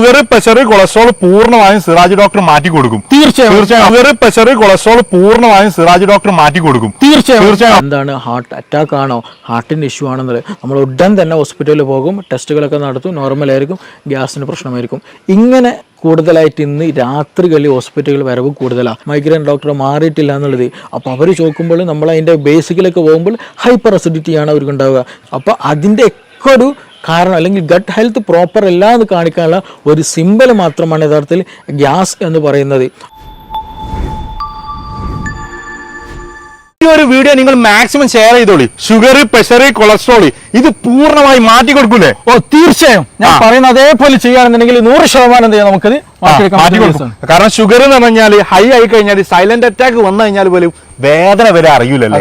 Sugar, pressure, cholesterol പൂർണ്ണമായും Siraj doctor മാറ്റി കൊടുക്കും. തീർച്ചയായും. ഷുഗർ, പ്രഷർ, കൊളസ്ട്രോൾ പൂർണ്ണമായും സിറാജ് ഡോക്ടർ മാറ്റി കൊടുക്കും. തീർച്ചയായും. എന്താണ് ഹാർട്ട് അറ്റാക്ക് ആണോ, ഹാർട്ടിന്റെ ഇഷ്യൂ ആണെന്നത് നമ്മൾ ഉടൻ തന്നെ ഹോസ്പിറ്റലിൽ പോകും, ടെസ്റ്റുകളൊക്കെ നടത്തും, നോർമൽ ആയിരിക്കും, ഗ്യാസിന് പ്രശ്നമായിരിക്കും. ഇങ്ങനെ കൂടുതലായിട്ട് ഇന്ന് രാത്രികളിൽ ഹോസ്പിറ്റലുകൾ വരവ് കൂടുതലാണ്. മൈഗ്രെയിൻ ഡോക്ടർ മാറിയിട്ടില്ല എന്നുള്ളത്. അപ്പോൾ അവർ ചോദിക്കുമ്പോൾ നമ്മൾ അതിൻ്റെ ബേസിക്കിലൊക്കെ പോകുമ്പോൾ ഹൈപ്പർ അസിഡിറ്റിയാണ് അവർക്ക് ഉണ്ടാവുക. അപ്പോൾ അതിൻ്റെ ഒക്കെ ഒരു കാരണം അല്ലെങ്കിൽ ഗട്ട് ഹെൽത്ത് പ്രോപ്പർ അല്ല എന്ന് കാണിക്കാനുള്ള ഒരു സിമ്പൽ മാത്രമാണ് യഥാർത്ഥത്തിൽ ഗ്യാസ് എന്ന് പറയുന്നത്. ഈ ഒരു വീഡിയോ നിങ്ങൾ മാക്സിമം ഷെയർ ചെയ്തോളി. ഷുഗർ, പ്രഷർ, കൊളസ്ട്രോൾ ഇത് പൂർണ്ണമായി മാറ്റി കൊടുക്കൂലേ? തീർച്ചയായും. ഞാൻ പറയുന്ന അതേപോലെ ചെയ്യുകയാണെന്നുണ്ടെങ്കിൽ 100% ചെയ്യാം, നമുക്കത് മാറ്റി കൊടുക്കും. കാരണം ഷുഗർ എന്ന് പറഞ്ഞാൽ ഹൈ ആയി കഴിഞ്ഞാൽ സൈലന്റ് അറ്റാക്ക് വന്നു കഴിഞ്ഞാൽ പോലും വേദന വരെ അറിയൂലല്ലോ.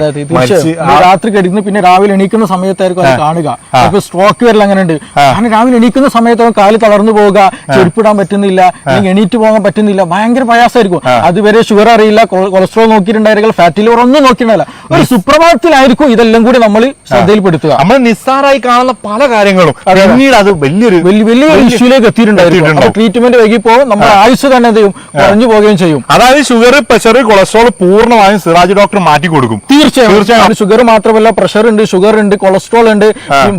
രാത്രി കിടന്ന് പിന്നെ രാവിലെ എണീക്കുന്ന സമയത്തായിരിക്കും അത് കാണുക. ഇപ്പൊ സ്ട്രോക്ക് വരൽ അങ്ങനെ ഉണ്ട്. കാരണം രാവിലെ എണീക്കുന്ന സമയത്ത് കാല് തളർന്നു പോവുക, ചെരുപ്പിടാൻ പറ്റുന്നില്ല, അല്ലെങ്കിൽ എണീറ്റ് പോകാൻ പറ്റുന്നില്ല, ഭയങ്കര പ്രയാസമായിരിക്കും. അതുവരെ ഷുഗർ അറിയില്ല, കൊളസ്ട്രോൾ നോക്കിയിട്ടുണ്ടായിരിക്കും, ഫാറ്റി ലിവർ ഒന്നും നോക്കിയിട്ടില്ല. ഒരു സുപ്രഭാതത്തിലായിരിക്കും ഇതെല്ലാം കൂടി നമ്മൾ ശ്രദ്ധയിൽപ്പെടുത്തുക. നമ്മൾ നിസ്സാരമായി കാണുന്ന പല കാര്യങ്ങളും പിന്നീട് അത് വലിയൊരു ഇഷ്യൂലേക്ക് എത്തിയിട്ടുണ്ടായിരിക്കും. ട്രീറ്റ്മെന്റ് വൈകിപ്പോ നമ്മുടെ ആയുസ് തന്നെ എന്ത് ചെയ്യും, കുറഞ്ഞു പോവുകയും ചെയ്യും. അതായത് ഷുഗർ, പ്രഷർ, കൊളസ്ട്രോൾ പൂർണ്ണമായും സിറാജ് ഡോക്ടർ മാറ്റി കൊടുക്കും. തീർച്ചയായും. ഷുഗർ മാത്രമല്ല, പ്രഷർ ഉണ്ട്, ഷുഗർ ഉണ്ട്, കൊളസ്ട്രോൾ ഉണ്ട്,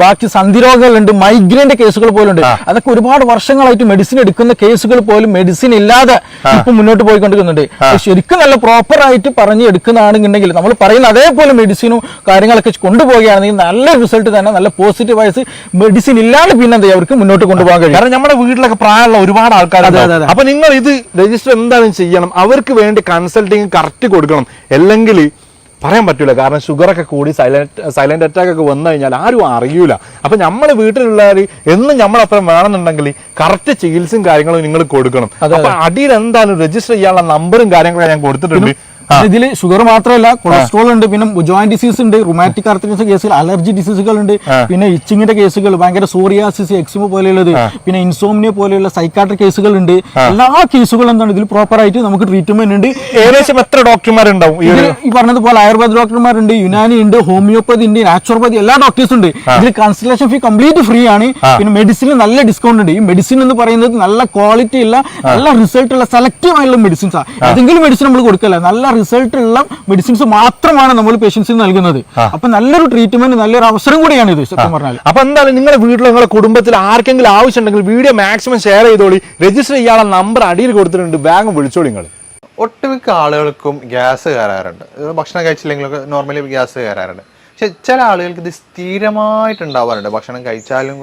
ബാക്കി സന്ധിരോഗങ്ങളുണ്ട്, മൈഗ്രെയിന്റെ കേസുകൾ പോലും ഉണ്ട്. അതൊക്കെ ഒരുപാട് വർഷങ്ങളായിട്ട് മെഡിസിൻ എടുക്കുന്ന കേസുകൾ പോലും മെഡിസിൻ ഇല്ലാതെ ഇപ്പൊ മുന്നോട്ട് പോയിക്കൊണ്ടിരിക്കുന്നുണ്ട്. ശരിക്കും നല്ല പ്രോപ്പർ ആയിട്ട് പറഞ്ഞ് എടുക്കുന്നതാണെന്നുണ്ടെങ്കിൽ നമ്മൾ പറയുന്ന അതേപോലെ മെഡിസിനും കാര്യങ്ങളൊക്കെ കൊണ്ടുപോവുകയാണെങ്കിൽ നല്ല റിസൾട്ട് തന്നെ, നല്ല പോസിറ്റീവ് വൈസ് മെഡിസിൻ ഇല്ലാതെ പിന്നെ എന്താ അവർക്ക് മുന്നോട്ട് കൊണ്ടുപോകാൻ കഴിയും. കാരണം നമ്മുടെ വീട്ടിലൊക്കെ പ്രായമുള്ള ഒരുപാട് ആൾക്കാരുണ്ട്. അപ്പൊ നിങ്ങൾ ഇത് രജിസ്റ്റർ എന്തായാലും ചെയ്യണം. അവർക്ക് വേണ്ടി കൺസൾട്ടിങ് കറക്റ്റ് കൊടുക്കണം. അല്ലെങ്കിൽ പറയാൻ പറ്റൂല. കാരണം ഷുഗറൊക്കെ കൂടി സൈലന്റ് അറ്റാക്ക് ഒക്കെ വന്നു കഴിഞ്ഞാൽ ആരും അറിയൂല. അപ്പൊ നമ്മളെ വീട്ടിലുള്ളവർ എന്നും നമ്മളപ്പുറം വേണമെന്നുണ്ടെങ്കിൽ കറക്റ്റ് ചികിത്സയും കാര്യങ്ങളും നിങ്ങൾ കൊടുക്കണം. അപ്പൊ അടിയിൽ എന്തായാലും രജിസ്റ്റർ ചെയ്യാനുള്ള നമ്പറും കാര്യങ്ങളൊക്കെ ഞാൻ കൊടുത്തിട്ടുണ്ട്. ഇതിൽ ഷുഗർ മാത്രമല്ല, കൊളസ്ട്രോൾ ഉണ്ട്, പിന്നെ ജോയിന്റ് ഡിസീസ് ഉണ്ട്, റുമാറ്റിക് ആർത്രൈറ്റിസ് കേസുകൾ, അലർജി ഡിസീസുകൾ ഉണ്ട്, പിന്നെ ഇച്ചിങ്ങിന്റെ കേസുകൾ, ഭയങ്കര സോറിയാസിസ്, എക്സിമ പോലെയുള്ളത്, പിന്നെ ഇൻസോംനിയ പോലെയുള്ള സൈക്കാട്രിക് കേസുകൾ ഉണ്ട്. എല്ലാ കേസുകളും എന്താണ് ഇതിൽ പ്രോപ്പർ ആയിട്ട് നമുക്ക് ട്രീറ്റ്മെന്റ് ഉണ്ട്. ഏകദേശം എത്ര ഡോക്ടർമാരുണ്ടാവും? ഈ പറഞ്ഞതുപോലെ ആയുർവേദ ഡോക്ടർമാരുണ്ട്, യുനാനി ഉണ്ട്, ഹോമിയോപ്പതി ഉണ്ട്, നാച്ചുറോപ്പതി, എല്ലാ ഡോക്ടേഴ്സും ഉണ്ട്. ഇതിൽ കൺസൾട്ടേഷൻ ഫീ കംപ്ലീറ്റ് ഫ്രീ ആണ്. പിന്നെ മെഡിസിനിൽ നല്ല ഡിസ്കൗണ്ട് ഉണ്ട്. ഈ മെഡിസിൻ എന്ന് പറയുന്നത് നല്ല ക്വാളിറ്റി ഉള്ള, നല്ല റിസൾട്ട് ഉള്ള, സെലക്റ്റീവ് ആയിട്ടുള്ള മെഡിസിൻസ് ആണ്. ഏതെങ്കിലും മെഡിസിൻ നമ്മൾ കൊടുക്കല്ല, നല്ല റിസൾട്ട് ഉള്ള മെഡിസിൻസ് മാത്രമാണ് നമ്മൾ പേഷ്യൻസിന് നൽകുന്നത്. അപ്പൊ നല്ലൊരു ട്രീറ്റ്മെന്റ്, നല്ലൊരു അവസരം കൂടിയാണ് ഇത് സത്യം പറഞ്ഞാൽ. അപ്പൊ എന്തായാലും നിങ്ങളുടെ വീട്ടിലോ നിങ്ങളുടെ കുടുംബത്തിൽ ആർക്കെങ്കിലും ആവശ്യമുണ്ടെങ്കിൽ വീഡിയോ മാക്സിമം ഷെയർ ചെയ്തോളി. രജിസ്റ്റർ ചെയ്യാനുള്ള നമ്പർ അടിയിൽ കൊടുത്തിട്ടുണ്ട്, വേഗം വിളിച്ചോളി നിങ്ങൾ. ഒട്ടുമിക്ക ആളുകൾക്കും ഗ്യാസ് കയറാറുണ്ട്. ഭക്ഷണം കഴിച്ചില്ലെങ്കിലൊക്കെ നോർമലി ഗ്യാസ് കയറാറുണ്ട്. പക്ഷെ ചില ആളുകൾക്ക് ഇത് സ്ഥിരമായിട്ടുണ്ടാവാറുണ്ട്. ഭക്ഷണം കഴിച്ചാലും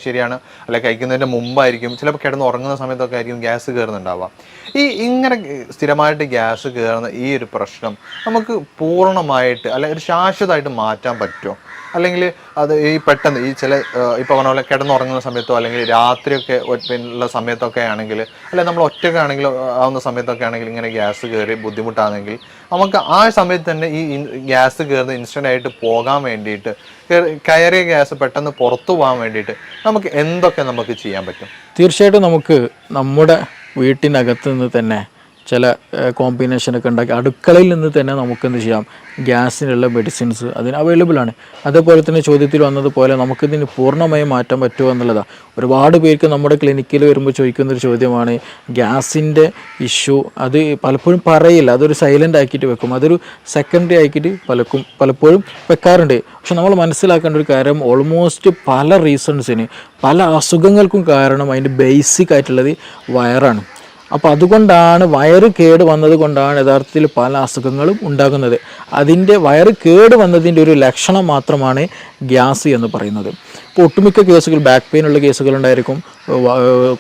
ശരിയാണ്, അല്ലെങ്കിൽ കഴിക്കുന്നതിൻ്റെ മുമ്പായിരിക്കും, ചിലപ്പോൾ കിടന്ന് ഉറങ്ങുന്ന സമയത്തൊക്കെ ആയിരിക്കും ഗ്യാസ് കയറുന്നുണ്ടാവുക. ഇങ്ങനെ സ്ഥിരമായിട്ട് ഗ്യാസ് കയറുന്ന ഈ ഒരു പ്രശ്നം നമുക്ക് പൂർണ്ണമായിട്ട് അല്ലെങ്കിൽ ഒരു ശാശ്വതമായിട്ട് മാറ്റാൻ പറ്റുമോ? അല്ലെങ്കിൽ അത് പെട്ടെന്ന് ചില ഇപ്പോൾ പറഞ്ഞ പോലെ കിടന്നുറങ്ങുന്ന സമയത്തോ അല്ലെങ്കിൽ രാത്രിയൊക്കെ ഉള്ള സമയത്തൊക്കെ ആണെങ്കിൽ, അല്ലെങ്കിൽ നമ്മൾ ഒറ്റയ്ക്കാണെങ്കിൽ ആവുന്ന സമയത്തൊക്കെ ആണെങ്കിൽ ഇങ്ങനെ ഗ്യാസ് കയറി ബുദ്ധിമുട്ടാണെങ്കിൽ നമുക്ക് ആ സമയത്ത് തന്നെ ഈ ഗ്യാസ് കയറുന്ന ഇൻസ്റ്റൻ്റ് ആയിട്ട് പോകാൻ വേണ്ടിയിട്ട്, കയറിയ ഗ്യാസ് പെട്ടെന്ന് പുറത്തു പോകാൻ വേണ്ടിയിട്ട് നമുക്ക് എന്തൊക്കെ നമുക്ക് ചെയ്യാൻ പറ്റും? തീർച്ചയായിട്ടും നമുക്ക് നമ്മുടെ വീട്ടിനകത്ത് നിന്ന് തന്നെ ചില കോമ്പിനേഷനൊക്കെ ഉണ്ടാക്കി അടുക്കളയിൽ നിന്ന് തന്നെ നമുക്കെന്ത് ചെയ്യാം, ഗ്യാസിനുള്ള മെഡിസിൻസ് അതിന് അവൈലബിൾ ആണ്. അതേപോലെ തന്നെ ചോദ്യത്തിൽ വന്നതുപോലെ നമുക്കിതിന് പൂർണ്ണമായും മാറ്റാൻ പറ്റുമോ എന്നുള്ളതാണ്. ഒരുപാട് പേർക്ക് നമ്മുടെ ക്ലിനിക്കിൽ വരുമ്പോൾ ചോദിക്കുന്നൊരു ചോദ്യമാണ് ഗ്യാസിൻ്റെ ഇഷ്യൂ. അത് പലപ്പോഴും പറയില്ല, അതൊരു സൈലൻ്റ് ആക്കിയിട്ട് വെക്കും, അതൊരു സെക്കൻഡറി ആക്കിയിട്ട് പലപ്പോഴും വെക്കാറുണ്ട്. പക്ഷെ നമ്മൾ മനസ്സിലാക്കേണ്ട ഒരു കാര്യം, ഓൾമോസ്റ്റ് പല റീസൺസിന്, പല അസുഖങ്ങൾക്കും കാരണം അതിൻ്റെ ബേസിക് ആയിട്ടുള്ളത് വയറാണ്. അപ്പോൾ അതുകൊണ്ടാണ് വയറ് കേട് വന്നത് കൊണ്ടാണ് യഥാർത്ഥത്തിൽ പല അസുഖങ്ങളും ഉണ്ടാകുന്നത്. അതിൻ്റെ വയറ് കേട് വന്നതിൻ്റെ ഒരു ലക്ഷണം മാത്രമാണ് ഗ്യാസ് എന്ന് പറയുന്നത്. ഇപ്പോൾ ഒട്ടുമിക്ക കേസുകൾ ബാക്ക് പെയിൻ ഉള്ള കേസുകളുണ്ടായിരിക്കും,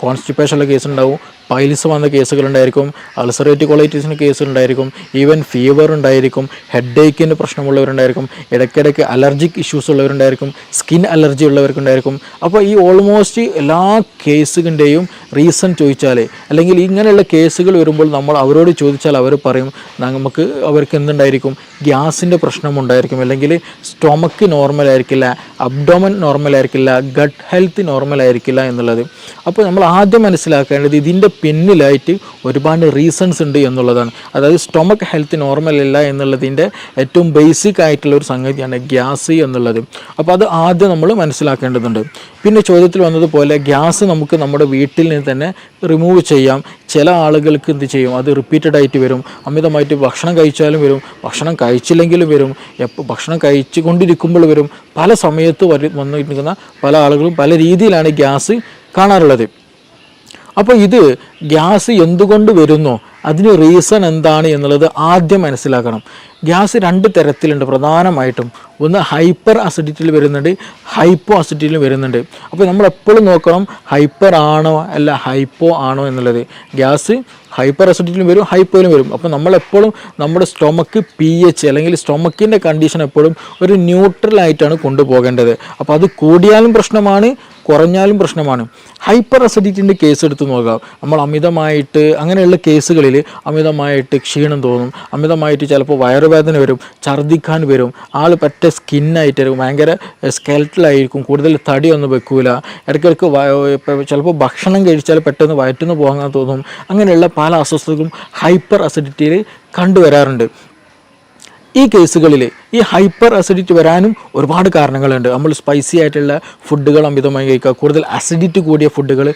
കോൺസ്റ്റിപ്പേഷൻ ഉള്ള കേസ് ഉണ്ടാവും, പൈൽസ് വന്ന കേസുകളുണ്ടായിരിക്കും, അൾസറേറ്റീവ് കൊളൈറ്റിസിന് കേസുകളുണ്ടായിരിക്കും, ഈവൻ ഫീവർ ഉണ്ടായിരിക്കും, ഹെഡ് ഏക്കിൻ്റെ പ്രശ്നമുള്ളവരുണ്ടായിരിക്കും, ഇടയ്ക്കിടയ്ക്ക് അലർജിക് ഇഷ്യൂസ് ഉള്ളവരുണ്ടായിരിക്കും, സ്കിൻ അലർജി ഉള്ളവർക്കുണ്ടായിരിക്കും. അപ്പോൾ ഈ ഓൾമോസ്റ്റ് എല്ലാ കേസുകളുടെയും റീസൺ ചോദിച്ചാൽ, അല്ലെങ്കിൽ ഇങ്ങനെയുള്ള കേസുകൾ വരുമ്പോൾ നമ്മൾ അവരോട് ചോദിച്ചാൽ അവർ പറയും അവർക്ക് എന്തുണ്ടായിരിക്കും, ഗ്യാസിൻ്റെ പ്രശ്നം ഉണ്ടായിരിക്കും, അല്ലെങ്കിൽ സ്റ്റൊമക്ക് നോർമലായിരിക്കും, ആയിരിക്കില്ല, അബ്ഡോമൻ നോർമൽ ആയിരിക്കില്ല, ഗട്ട് ഹെൽത്ത് നോർമൽ ആയിരിക്കില്ല എന്നുള്ളത്. അപ്പോൾ നമ്മൾ ആദ്യം മനസ്സിലാക്കേണ്ടത് ഇതിൻ്റെ പിന്നിലായിട്ട് ഒരുപാട് റീസൺസ് ഉണ്ട് എന്നുള്ളതാണ്. അതായത് സ്റ്റൊമക്ക് ഹെൽത്ത് നോർമൽ അല്ല എന്നുള്ളതിൻ്റെ ഏറ്റവും ബേസിക് ആയിട്ടുള്ള ഒരു സംഗതിയാണ് ഗ്യാസ് എന്നുള്ളത്. അപ്പോൾ അത് ആദ്യം നമ്മൾ മനസ്സിലാക്കേണ്ടതുണ്ട്. പിന്നെ ചോദ്യത്തിൽ വന്നതുപോലെ ഗ്യാസ് നമുക്ക് നമ്മുടെ വീട്ടിൽ നിന്ന് തന്നെ റിമൂവ് ചെയ്യാം. ചില ആളുകൾക്ക് എന്ത് ചെയ്യും, അത് റിപ്പീറ്റഡ് ആയിട്ട് വരും. അമിതമായിട്ട് ഭക്ഷണം കഴിച്ചാലും വരും, ഭക്ഷണം കഴിച്ചില്ലെങ്കിലും വരും, ഭക്ഷണം കഴിച്ചു കൊണ്ടിരിക്കുമ്പോൾ വരും. പല സമയത്ത് വന്നിരിക്കുന്ന പല ആളുകളും പല രീതിയിലാണ് ഗ്യാസ് കാണാറുള്ളത്. അപ്പോൾ ഇത് ഗ്യാസ് എന്തുകൊണ്ട് വരുന്നോ അതിന് റീസൺ എന്താണ് എന്നുള്ളത് ആദ്യം മനസ്സിലാക്കണം. ഗ്യാസ് 2 തരത്തിലുണ്ട് പ്രധാനമായിട്ടും. ഒന്ന് ഹൈപ്പർ അസിഡിറ്റിയിൽ വരുന്നുണ്ട്, ഹൈപ്പോ അസിഡിറ്റിയിൽ വരുന്നുണ്ട്. അപ്പോൾ നമ്മൾ എപ്പോഴും നോക്കണം ഹൈപ്പർ ആണോ അല്ല ഹൈപ്പോ ആണോ എന്നുള്ളത്. ഗ്യാസ് ഹൈപ്പർ അസിഡിറ്റിയിലും വരും, ഹൈപ്പോയിലും വരും. അപ്പോൾ നമ്മളെപ്പോഴും നമ്മുടെ സ്റ്റൊമക്ക് pH അല്ലെങ്കിൽ സ്റ്റൊമക്കിൻ്റെ കണ്ടീഷൻ എപ്പോഴും ഒരു ന്യൂട്രലായിട്ടാണ് കൊണ്ടുപോകേണ്ടത്. അപ്പോൾ അത് കൂടിയാലും പ്രശ്നമാണ്, കുറഞ്ഞാലും പ്രശ്നമാണ്. ഹൈപ്പർ അസിഡിറ്റിൻ്റെ കേസ് എടുത്ത് നോക്കാം. നമ്മൾ അമിതമായിട്ട് അങ്ങനെയുള്ള കേസുകളിൽ അമിതമായിട്ട് ക്ഷീണം തോന്നും, അമിതമായിട്ട് ചിലപ്പോൾ വയറുവേദന വരും, ഛർദ്ദിക്കാൻ വരും, ആൾ പറ്റ സ്കിന്നായിട്ടായിരിക്കും, ഭയങ്കര സ്കെൽറ്റലായിരിക്കും, കൂടുതൽ തടിയൊന്നും വെക്കൂല, ഇടയ്ക്കിടയ്ക്ക് ചിലപ്പോൾ ഭക്ഷണം കഴിച്ചാൽ പെട്ടെന്ന് വയറ്റുന്ന് പോകാൻ തോന്നും. അങ്ങനെയുള്ള പല അസ്വസ്ഥതകളും ഹൈപ്പർ അസിഡിറ്റിയിൽ കണ്ടുവരാറുണ്ട്. ഈ കേസുകളിൽ ഈ ഹൈപ്പർ അസിഡിറ്റി വരാനും ഒരുപാട് കാരണങ്ങളുണ്ട്. നമ്മൾ സ്പൈസി ആയിട്ടുള്ള ഫുഡുകൾ അമിതമായി കഴിക്കുക, കൂടുതൽ അസിഡിറ്റി കൂടിയ ഫുഡുകൾ,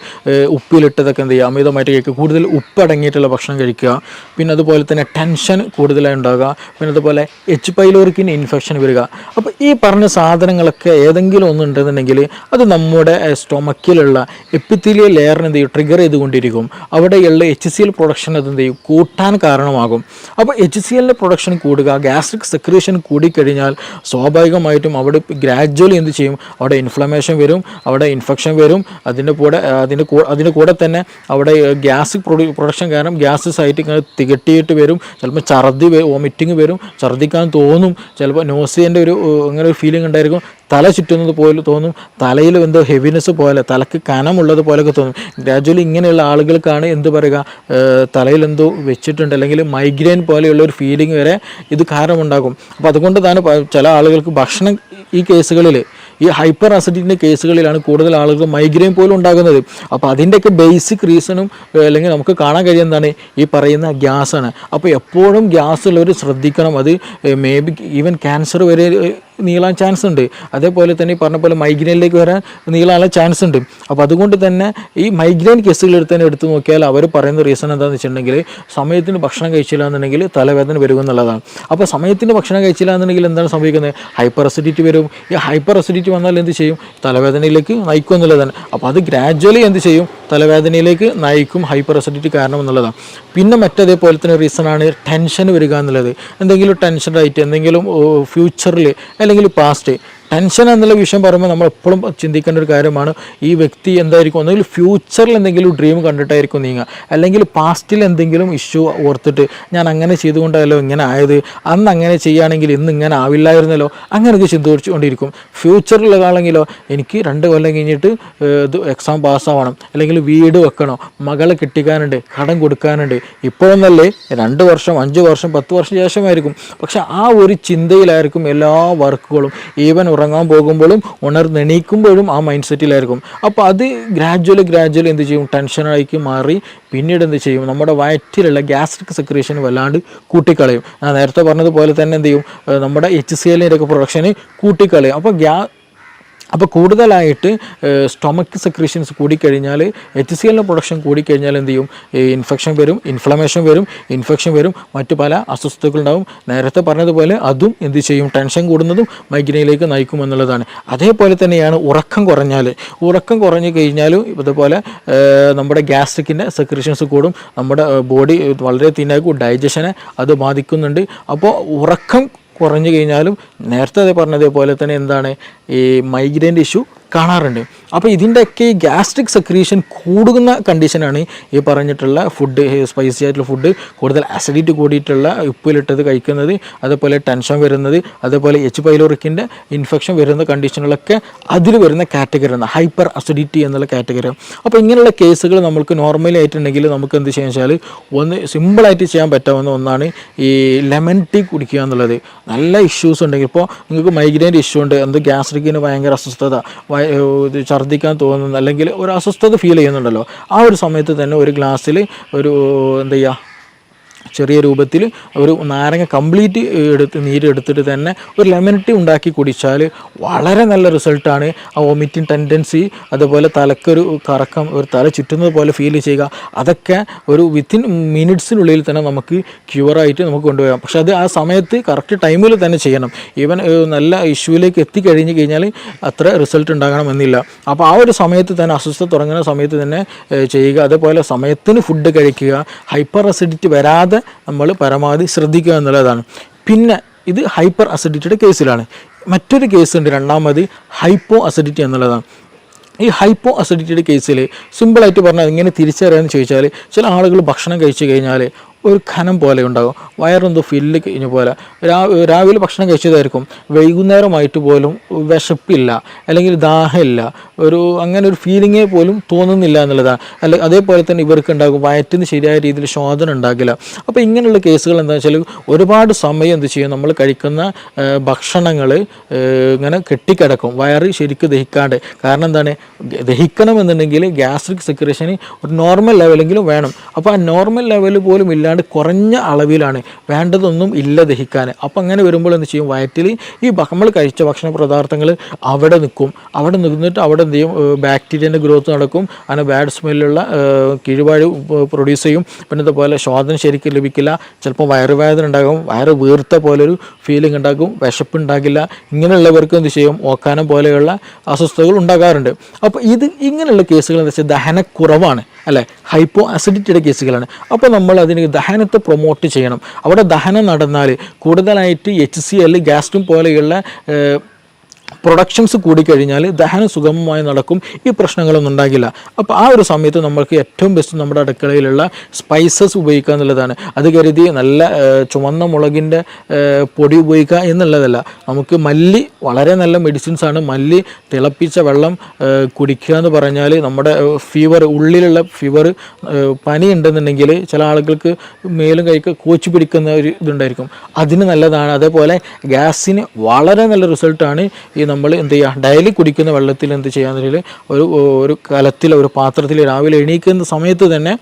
ഉപ്പിലിട്ടതൊക്കെ എന്ത് ചെയ്യുക, അമിതമായിട്ട് കഴിക്കുക, കൂടുതൽ ഉപ്പടങ്ങിയിട്ടുള്ള ഭക്ഷണം കഴിക്കുക. പിന്നെ അതുപോലെ തന്നെ ടെൻഷൻ കൂടുതലായി ഉണ്ടാകുക, പിന്നെ അതുപോലെ എച്ച് പൈലോറിക്കിന് ഇൻഫെക്ഷൻ വരിക. അപ്പോൾ ഈ പറഞ്ഞ സാധനങ്ങളൊക്കെ ഏതെങ്കിലും ഒന്നുണ്ടെന്നുണ്ടെങ്കിൽ അത് നമ്മുടെ സ്റ്റൊമക്കിലുള്ള എപ്പിത്തീലിയൽ ലെയറിന് എന്ത് ചെയ്യും, ട്രിഗർ ചെയ്തുകൊണ്ടിരിക്കും. അവിടെയുള്ള HCl പ്രൊഡക്ഷൻ അത് എന്ത് ചെയ്യും, കൂട്ടാൻ കാരണമാകും. അപ്പോൾ HClൻ്റെ പ്രൊഡക്ഷൻ കൂടുക, ഗ്യാസ്ട്രിക് സെക്രീഷൻ കൂടിക്കഴിഞ്ഞാൽ സ്വാഭാവികമായിട്ടും അവിടെ ഗ്രാജ്വലി എന്ത് ചെയ്യും, അവിടെ ഇൻഫ്ലമേഷൻ വരും, അവിടെ ഇൻഫെക്ഷൻ വരും. അതിൻ്റെ കൂടെ തന്നെ അവിടെ ഗ്യാസ് പ്രൊഡക്ഷൻ കാരണം ഗ്യാസ് സൈറ്റ് ഇങ്ങനെ തികട്ടിയിട്ട് വരും. ചിലപ്പോൾ ഛർദി, വോമിറ്റിങ് വരും, ഛർദ്ദിക്കാൻ തോന്നും, ചിലപ്പോൾ നോസിയൻ്റെ അങ്ങനെ ഒരു ഫീലിംഗ് ഉണ്ടായിരിക്കും, തല ചുറ്റുന്നത് പോലെ തോന്നും, തലയിൽ എന്തോ ഹെവിനെസ് പോലെ, തലക്ക് കനമുള്ളത് പോലെയൊക്കെ തോന്നും. ഗ്രാജ്വലി ഇങ്ങനെയുള്ള ആളുകൾക്കാണ് എന്ത് പറയുക, തലയിൽ എന്തോ വെച്ചിട്ടുണ്ട് അല്ലെങ്കിൽ മൈഗ്രെയിൻ പോലെയുള്ള ഒരു ഫീലിംഗ് വരെ ഇത് കാരണമുണ്ടാകും. അപ്പോൾ അതുകൊണ്ട് തന്നെ ചില ആളുകൾക്ക് ഭക്ഷണം ഈ കേസുകളിൽ ഈ ഹൈപ്പർ അസിഡിറ്റിൻ്റെ കേസുകളിലാണ് കൂടുതൽ ആളുകൾ മൈഗ്രെയിൻ പോലും ഉണ്ടാകുന്നത്. അപ്പോൾ അതിൻ്റെയൊക്കെ ബേസിക് റീസണും അല്ലെങ്കിൽ നമുക്ക് കാണാൻ കഴിയുന്നതാണ് ഈ പറയുന്ന ഗ്യാസാണ്. അപ്പോൾ എപ്പോഴും ഗ്യാസ് ഉള്ളവർ ശ്രദ്ധിക്കണം. അത് മേ ബി ഈവൻ ക്യാൻസർ വരെ നീളാൻ ചാൻസ് ഉണ്ട്. അതേപോലെ തന്നെ ഈ പറഞ്ഞ പോലെ മൈഗ്രെയിനിലേക്ക് വരാൻ നീളാനുള്ള ചാൻസ് ഉണ്ട്. അപ്പോൾ അതുകൊണ്ട് തന്നെ ഈ മൈഗ്രെയിൻ കേസുകൾ എടുത്ത് നോക്കിയാൽ അവർ പറയുന്ന റീസൺ എന്താണെന്ന് വെച്ചിട്ടുണ്ടെങ്കിൽ സമയത്തിന് ഭക്ഷണം കഴിച്ചില്ല എന്നുണ്ടെങ്കിൽ തലവേദന വരുമെന്നുള്ളതാണ്. അപ്പോൾ സമയത്തിന് ഭക്ഷണം കഴിച്ചില്ല എന്നുണ്ടെങ്കിൽ എന്താണ് സംഭവിക്കുന്നത്, ഹൈപ്പർ അസിഡിറ്റി വരും. ഈ ഹൈപ്പർ അസിഡിറ്റി വന്നാൽ എന്ത് ചെയ്യും, തലവേദനയിലേക്ക് നയിക്കും എന്നുള്ളതാണ്. അപ്പോൾ അത് ഗ്രാജ്വലി എന്ത് ചെയ്യും, തലവേദനയിലേക്ക് നയിക്കും ഹൈപ്പർ അസിഡിറ്റി കാരണം എന്നുള്ളതാണ്. പിന്നെ മറ്റേതേപോലെ തന്നെ റീസണാണ് ടെൻഷൻ വരിക എന്നുള്ളത്. എന്തെങ്കിലും ടെൻഷനായിട്ട് എന്തെങ്കിലും ഫ്യൂച്ചറിൽ അല്ലെങ്കിൽ പാസ്റ്റ്, ടെൻഷൻ എന്നുള്ള വിഷയം പറയുമ്പോൾ നമ്മൾ എപ്പോഴും ചിന്തിക്കേണ്ട ഒരു കാര്യമാണ്, ഈ വ്യക്തി എന്തായിരിക്കും, ഒന്നെങ്കിൽ ഫ്യൂച്ചറിൽ എന്തെങ്കിലും ഡ്രീം കണ്ടിട്ടായിരിക്കും നീങ്ങുക, അല്ലെങ്കിൽ പാസ്റ്റിൽ എന്തെങ്കിലും ഇഷ്യൂ ഓർത്തിട്ട് ഞാൻ അങ്ങനെ ചെയ്തുകൊണ്ടല്ലോ ഇങ്ങനെ ആയത്, അന്ന് അങ്ങനെ ചെയ്യുകയാണെങ്കിൽ ഇന്ന് ഇങ്ങനെ ആവില്ലായിരുന്നല്ലോ, അങ്ങനെയൊക്കെ ചിന്തിച്ചുകൊണ്ടിരിക്കും. ഫ്യൂച്ചറിലാണെങ്കിലോ എനിക്ക് 2 കൊല്ലം കഴിഞ്ഞിട്ട് ഇത് എക്സാം പാസ്സാവണം, അല്ലെങ്കിൽ വീട് വെക്കണം, മകളെ കെട്ടിക്കാനുണ്ട്, കടം കൊടുക്കാനുണ്ട്. ഇപ്പോഴൊന്നല്ലേ 2 വർഷം 5 വർഷം 10 വർഷം ശേഷമായിരിക്കും. പക്ഷെ ആ ഒരു ചിന്തയിലായിരിക്കും എല്ലാ വർക്കുകളും. ഈവൻ ഉറങ്ങാൻ പോകുമ്പോഴും ഉണർന്നെണീക്കുമ്പോഴും ആ മൈൻഡ് സെറ്റിലായിരിക്കും. അപ്പോൾ അത് ഗ്രാജ്വലി എന്ത് ചെയ്യും, ടെൻഷനായിക്ക് മാറി പിന്നീട് എന്ത് ചെയ്യും, നമ്മുടെ വയറ്റിലുള്ള ഗ്യാസ്ട്രിക് സെക്രീഷൻ വല്ലാണ്ട് കൂട്ടിക്കളയും. ഞാൻ നേരത്തെ പറഞ്ഞതുപോലെ തന്നെ എന്ത് ചെയ്യും, നമ്മുടെ HClൻ്റെ ഒക്കെ പ്രൊഡക്ഷന് കൂട്ടിക്കളയും. അപ്പോൾ കൂടുതലായിട്ട് സ്റ്റൊമക്ക് സെക്രീഷൻസ് കൂടിക്കഴിഞ്ഞാൽ, HClൻ്റെ പ്രൊഡക്ഷൻ കൂടിക്കഴിഞ്ഞാൽ എന്ത് ചെയ്യും, ഇൻഫെക്ഷൻ വരും, ഇൻഫെക്ഷൻ വരും, മറ്റു പല അസ്വസ്ഥതകളുണ്ടാവും. നേരത്തെ പറഞ്ഞതുപോലെ അതും എന്ത് ചെയ്യും, ടെൻഷൻ കൂടുന്നതും മൈഗ്രെയിനിലേക്ക് നയിക്കും എന്നുള്ളതാണ്. അതേപോലെ തന്നെയാണ് ഉറക്കം കുറഞ്ഞു കഴിഞ്ഞാലും ഇതുപോലെ നമ്മുടെ ഗ്യാസ്ട്രിക്കിൻ്റെ സെക്രീഷൻസ് കൂടും, നമ്മുടെ ബോഡി വളരെ തിന്നാക്കും, ഡൈജഷനെ അത് ബാധിക്കുന്നുണ്ട്. അപ്പോൾ ഉറക്കം കുറഞ്ഞു കഴിഞ്ഞാലും നേരത്തെ പറഞ്ഞതേപോലെ തന്നെ എന്താണ്, ഈ മൈഗ്രെയിൻ്റെ ഇഷ്യൂ കാണാറുണ്ട്. അപ്പോൾ ഇതിൻ്റെയൊക്കെ ഈ ഗ്യാസ്ട്രിക് സെക്രീഷൻ കൂടുന്ന കണ്ടീഷനാണ് ഈ പറഞ്ഞിട്ടുള്ള ഫുഡ്, സ്പൈസി ആയിട്ടുള്ള ഫുഡ്, കൂടുതൽ അസിഡിറ്റി കൂടിയിട്ടുള്ള ഉപ്പിലിട്ടത് കഴിക്കുന്നത്, അതേപോലെ ടെൻഷൻ വരുന്നത്, അതേപോലെ എച്ച് പൈലോറിക്കിൻ്റെ ഇൻഫെക്ഷൻ വരുന്ന കണ്ടീഷനുകളൊക്കെ അതിൽ വരുന്ന കാറ്റഗറിയാണ് ഹൈപ്പർ അസിഡിറ്റി എന്നുള്ള കാറ്റഗറി. അപ്പോൾ ഇങ്ങനെയുള്ള കേസുകൾ നമുക്ക് നോർമലി ആയിട്ടുണ്ടെങ്കിൽ നമുക്ക് എന്ത് ചെയ്യാന്ന് വെച്ചാൽ ഒന്ന് സിമ്പിളായിട്ട് ചെയ്യാൻ പറ്റാവുന്ന ഒന്നാണ് ഈ ലെമൺ ടീ കുടിക്കുക എന്നുള്ളത്. നല്ല ഇഷ്യൂസ് ഉണ്ടെങ്കിൽ, ഇപ്പോൾ നിങ്ങൾക്ക് മൈഗ്രെയിൻ്റെ ഇഷ്യൂ ഉണ്ട്, എന്ത് ഗ്യാസ്ട്രിക്കിന് ഭയങ്കര അസ്വസ്ഥത, ഛർദ്ദിക്കാൻ തോന്നുന്നു, അല്ലെങ്കിൽ ഒരു അസ്വസ്ഥത ഫീൽ ചെയ്യുന്നുണ്ടല്ലോ, ആ ഒരു സമയത്ത് തന്നെ ഒരു ഗ്ലാസ്സിൽ ഒരു എന്താ ചെയ്യുക, ചെറിയ രൂപത്തിൽ ഒരു നാരങ്ങ കംപ്ലീറ്റ് നീരെടുത്തിട്ട് തന്നെ ഒരു ലെമൺ ടീ ഉണ്ടാക്കി കുടിച്ചാൽ വളരെ നല്ല റിസൾട്ടാണ്. ആ വോമിറ്റിംഗ് ടെൻഡൻസി, അതുപോലെ തലക്കൊരു കറക്കം, ഒരു തല ചുറ്റുന്നത് പോലെ ഫീൽ ചെയ്യുക, അതൊക്കെ ഒരു വിത്തിൻ മിനിറ്റ്സിനുള്ളിൽ തന്നെ നമുക്ക് ക്യൂറായിട്ട് നമുക്ക് കൊണ്ടുപോകാം. പക്ഷെ അത് ആ സമയത്ത് കറക്റ്റ് ടൈമിൽ തന്നെ ചെയ്യണം. ഈവൻ നല്ല ഇഷ്യൂവിലേക്ക് എത്തിക്കഴിഞ്ഞ് കഴിഞ്ഞാൽ അത്ര റിസൾട്ട് ഉണ്ടാകണമെന്നില്ല. അപ്പോൾ ആ ഒരു സമയത്ത് തന്നെ, അസ്വസ്ഥത തുടങ്ങുന്ന സമയത്ത് തന്നെ ചെയ്യുക. അതേപോലെ സമയത്തിന് ഫുഡ് കഴിക്കുക, ഹൈപ്പർ അസിഡിറ്റി വരാതെ നമ്മൾ പരമാവധി ശ്രദ്ധിക്കുക എന്നുള്ളതാണ്. പിന്നെ ഇത് ഹൈപ്പർ അസിഡിറ്റിയുടെ കേസിലാണ്. മറ്റൊരു കേസുണ്ട്, രണ്ടാമത് ഹൈപ്പോ അസിഡിറ്റി എന്നുള്ളതാണ്. ഈ ഹൈപ്പോ അസിഡിറ്റിയുടെ കേസിൽ സിമ്പിളായിട്ട് പറഞ്ഞാൽ ഇങ്ങനെ തിരിച്ചറിയാമെന്ന് ചോദിച്ചാൽ, ചില ആളുകൾ ഭക്ഷണം കഴിച്ചു കഴിഞ്ഞാൽ ഒരു ഖനം പോലെ ഉണ്ടാകും, വയറെന്തോ ഫില്ല് കഴിഞ്ഞ പോലെ. രാവിലെ ഭക്ഷണം കഴിച്ചതായിരിക്കും, വൈകുന്നേരമായിട്ട് പോലും വിശപ്പില്ല, അല്ലെങ്കിൽ ദാഹമില്ല, അങ്ങനെ ഒരു ഫീലിങ്ങേ പോലും തോന്നുന്നില്ല എന്നുള്ളതാണ്. അതേപോലെ തന്നെ ഇവർക്ക് ഉണ്ടാകും വയറ്റിന് ശരിയായ രീതിയിൽ ശോധന ഉണ്ടാകില്ല. അപ്പോൾ ഇങ്ങനെയുള്ള കേസുകൾ എന്താണെന്ന് വെച്ചാൽ ഒരുപാട് സമയം എന്ത് ചെയ്യും, നമ്മൾ കഴിക്കുന്ന ഭക്ഷണങ്ങൾ ഇങ്ങനെ കെട്ടിക്കിടക്കും, വയറ് ശരിക്കും ദഹിക്കാണ്ട്. കാരണം എന്താണ്, ദഹിക്കണമെന്നുണ്ടെങ്കിൽ ഗ്യാസ്ട്രിക് സെക്രീഷന് ഒരു നോർമൽ ലെവലെങ്കിലും വേണം. അപ്പോൾ ആ നോർമൽ ലെവൽ പോലും ഇല്ലാണ്ട് കുറഞ്ഞ അളവിലാണ്, വേണ്ടതൊന്നും ഇല്ല ദഹിക്കാൻ. അപ്പം അങ്ങനെ വരുമ്പോൾ എന്ത് ചെയ്യും, വയറ്റിൽ ഈ നമ്മൾ കഴിച്ച ഭക്ഷണ പദാർത്ഥങ്ങൾ അവിടെ നിൽക്കും. അവിടെ നിന്നിട്ട് അവിടെ എന്ത് ചെയ്യും, ബാക്ടീരിയൻ്റെ ഗ്രോത്ത് നടക്കും, അങ്ങനെ ബാഡ് സ്മെല്ലുള്ള കിഴിവാഴ് പ്രൊഡ്യൂസ് ചെയ്യും. പിന്നെ ഇതുപോലെ ശോധന ശരിക്കും ലഭിക്കില്ല, ചിലപ്പോൾ വയറുവേദന ഉണ്ടാകും, വയറ് വീർത്ത പോലൊരു ഫീലിംഗ് ഉണ്ടാകും, വിശപ്പുണ്ടാകില്ല. ഇങ്ങനെയുള്ളവർക്ക് എന്ത് ചെയ്യും, ഓക്കാനം പോലെയുള്ള അസ്വസ്ഥതകൾ ഉണ്ടാകാറുണ്ട്. അപ്പോൾ ഇങ്ങനെയുള്ള കേസുകൾ എന്താ വെച്ചാൽ ദഹനക്കുറവാണ്, അല്ലേ, ഹൈപ്പോ അസിഡിറ്റിയുടെ കേസുകളാണ്. അപ്പോൾ നമ്മൾ അതിന് ദഹനത്തെ പ്രൊമോട്ട് ചെയ്യണം. അവിടെ ദഹനം നടന്നാൽ കൂടുതലായിട്ട് HCl, ഗ്യാസ്ട്രിൻ പോലെയുള്ള പ്രൊഡക്ഷൻസ് കൂടിക്കഴിഞ്ഞാൽ ദഹനം സുഗമമായി നടക്കും, ഈ പ്രശ്നങ്ങളൊന്നും ഉണ്ടാകില്ല. അപ്പോൾ ആ ഒരു സമയത്ത് നമ്മൾക്ക് ഏറ്റവും ബെസ്റ്റ് നമ്മുടെ അടുക്കളയിലുള്ള സ്പൈസസ് ഉപയോഗിക്കുക എന്നുള്ളതാണ്. അത് കരുതി നല്ല ചുവന്ന മുളകിൻ്റെ പൊടി ഉപയോഗിക്കുക എന്നുള്ളതല്ല. നമുക്ക് മല്ലി വളരെ നല്ല മെഡിസിൻസാണ്. മല്ലി തിളപ്പിച്ച വെള്ളം കുടിക്കുക എന്ന് പറഞ്ഞാൽ നമ്മുടെ ഫീവർ, ഉള്ളിലുള്ള ഫീവർ, പനി ഉണ്ടെന്നുണ്ടെങ്കിൽ ചില ആളുകൾക്ക് മേലും കൈക്ക് കോച്ചി പിടിക്കുന്ന ഒരു ഇതുണ്ടായിരിക്കും, അതിന് നല്ലതാണ്. അതേപോലെ ഗ്യാസിന് വളരെ നല്ല റിസൾട്ടാണ് ഈ നമ്മൾ എന്ത് ചെയ്യുക, ഡെയിലി കുടിക്കുന്ന വെള്ളത്തിൽ എന്ത് ചെയ്യാന്ന് ഒരു കലത്തിൽ, ഒരു പാത്രത്തിൽ രാവിലെ എണീക്കുന്ന സമയത്ത് തന്നെ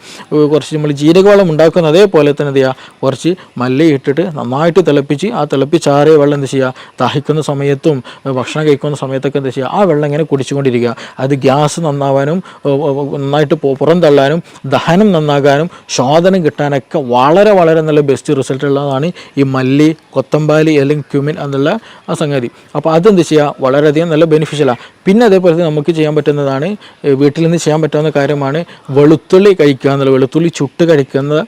കുറച്ച് നമ്മൾ ജീരകവെള്ളം ഉണ്ടാക്കുന്ന അതേപോലെ തന്നെ എന്ത് ചെയ്യുക, കുറച്ച് മല്ലി ഇട്ടിട്ട് നന്നായിട്ട് തിളപ്പിച്ച്, ആ തിളപ്പിച്ചാറിയ വെള്ളം എന്ത് ചെയ്യുക, ദാഹിക്കുന്ന സമയത്തും ഭക്ഷണം കഴിക്കുന്ന സമയത്തൊക്കെ എന്ത് ചെയ്യുക, ആ വെള്ളം ഇങ്ങനെ കുടിച്ചുകൊണ്ടിരിക്കുക. അത് ഗ്യാസ് നന്നാവാനും നന്നായിട്ട് പുറം തള്ളാനും ദഹനം നന്നാകാനും ശോധനം കിട്ടാനൊക്കെ വളരെ വളരെ നല്ല ബെസ്റ്റ് റിസൾട്ട് ഉള്ളതാണ് ഈ മല്ലി, കൊത്തമ്പാലി അല്ലെങ്കിൽ ക്യുമിൻ എന്നുള്ള ആ സംഗതി. അപ്പോൾ അതെന്ത് ചെയ്യുക, വളരെയധികം നല്ല ബെനിഫിഷ്യലാണ്. പിന്നെ അതേപോലെ നമുക്ക് ചെയ്യാൻ പറ്റുന്നതാണ്, വീട്ടിൽ നിന്ന് ചെയ്യാൻ പറ്റാവുന്ന കാര്യമാണ് വെളുത്തുള്ളി കഴിക്കുക എന്നുള്ളത്. വെളുത്തുള്ളി ചുട്ട് കഴിക്കുന്ന,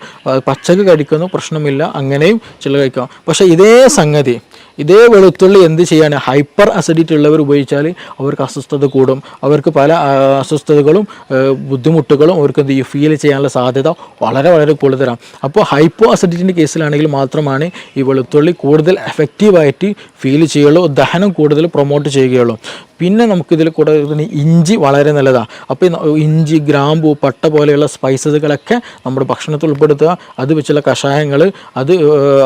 പച്ചക്ക് കഴിക്കുന്ന പ്രശ്നമില്ല, അങ്ങനെയും ചില കഴിക്കാം. പക്ഷേ ഇതേ വെളുത്തുള്ളി എന്ത് ചെയ്യാണ്, ഹൈപ്പർ അസിഡിറ്റി ഉള്ളവർ ഉപയോഗിച്ചാൽ അവർക്ക് അസ്വസ്ഥത കൂടും, അവർക്ക് പല അസ്വസ്ഥതകളും ബുദ്ധിമുട്ടുകളും അവർക്ക് എന്ത് ചെയ്യും, ഫീൽ ചെയ്യാനുള്ള സാധ്യത വളരെ വളരെ കൂടുതലാണ്. അപ്പോൾ ഹൈപ്പോ അസിഡിറ്റിൻ്റെ കേസിലാണെങ്കിൽ മാത്രമാണ് ഈ വെളുത്തുള്ളി കൂടുതൽ എഫക്റ്റീവായിട്ട് ഫീൽ ചെയ്യുള്ളൂ, ദഹനം കൂടുതൽ പ്രൊമോട്ട് ചെയ്യുകയുള്ളൂ. പിന്നെ നമുക്കിതിൽ കൂടെ ഇഞ്ചി വളരെ നല്ലതാണ്. അപ്പോൾ ഇഞ്ചി, ഗ്രാമ്പു, പട്ട പോലെയുള്ള സ്പൈസസുകളൊക്കെ നമ്മുടെ ഭക്ഷണത്തിൽ ഉൾപ്പെടുത്തുക. അത് വെച്ചുള്ള കഷായങ്ങൾ,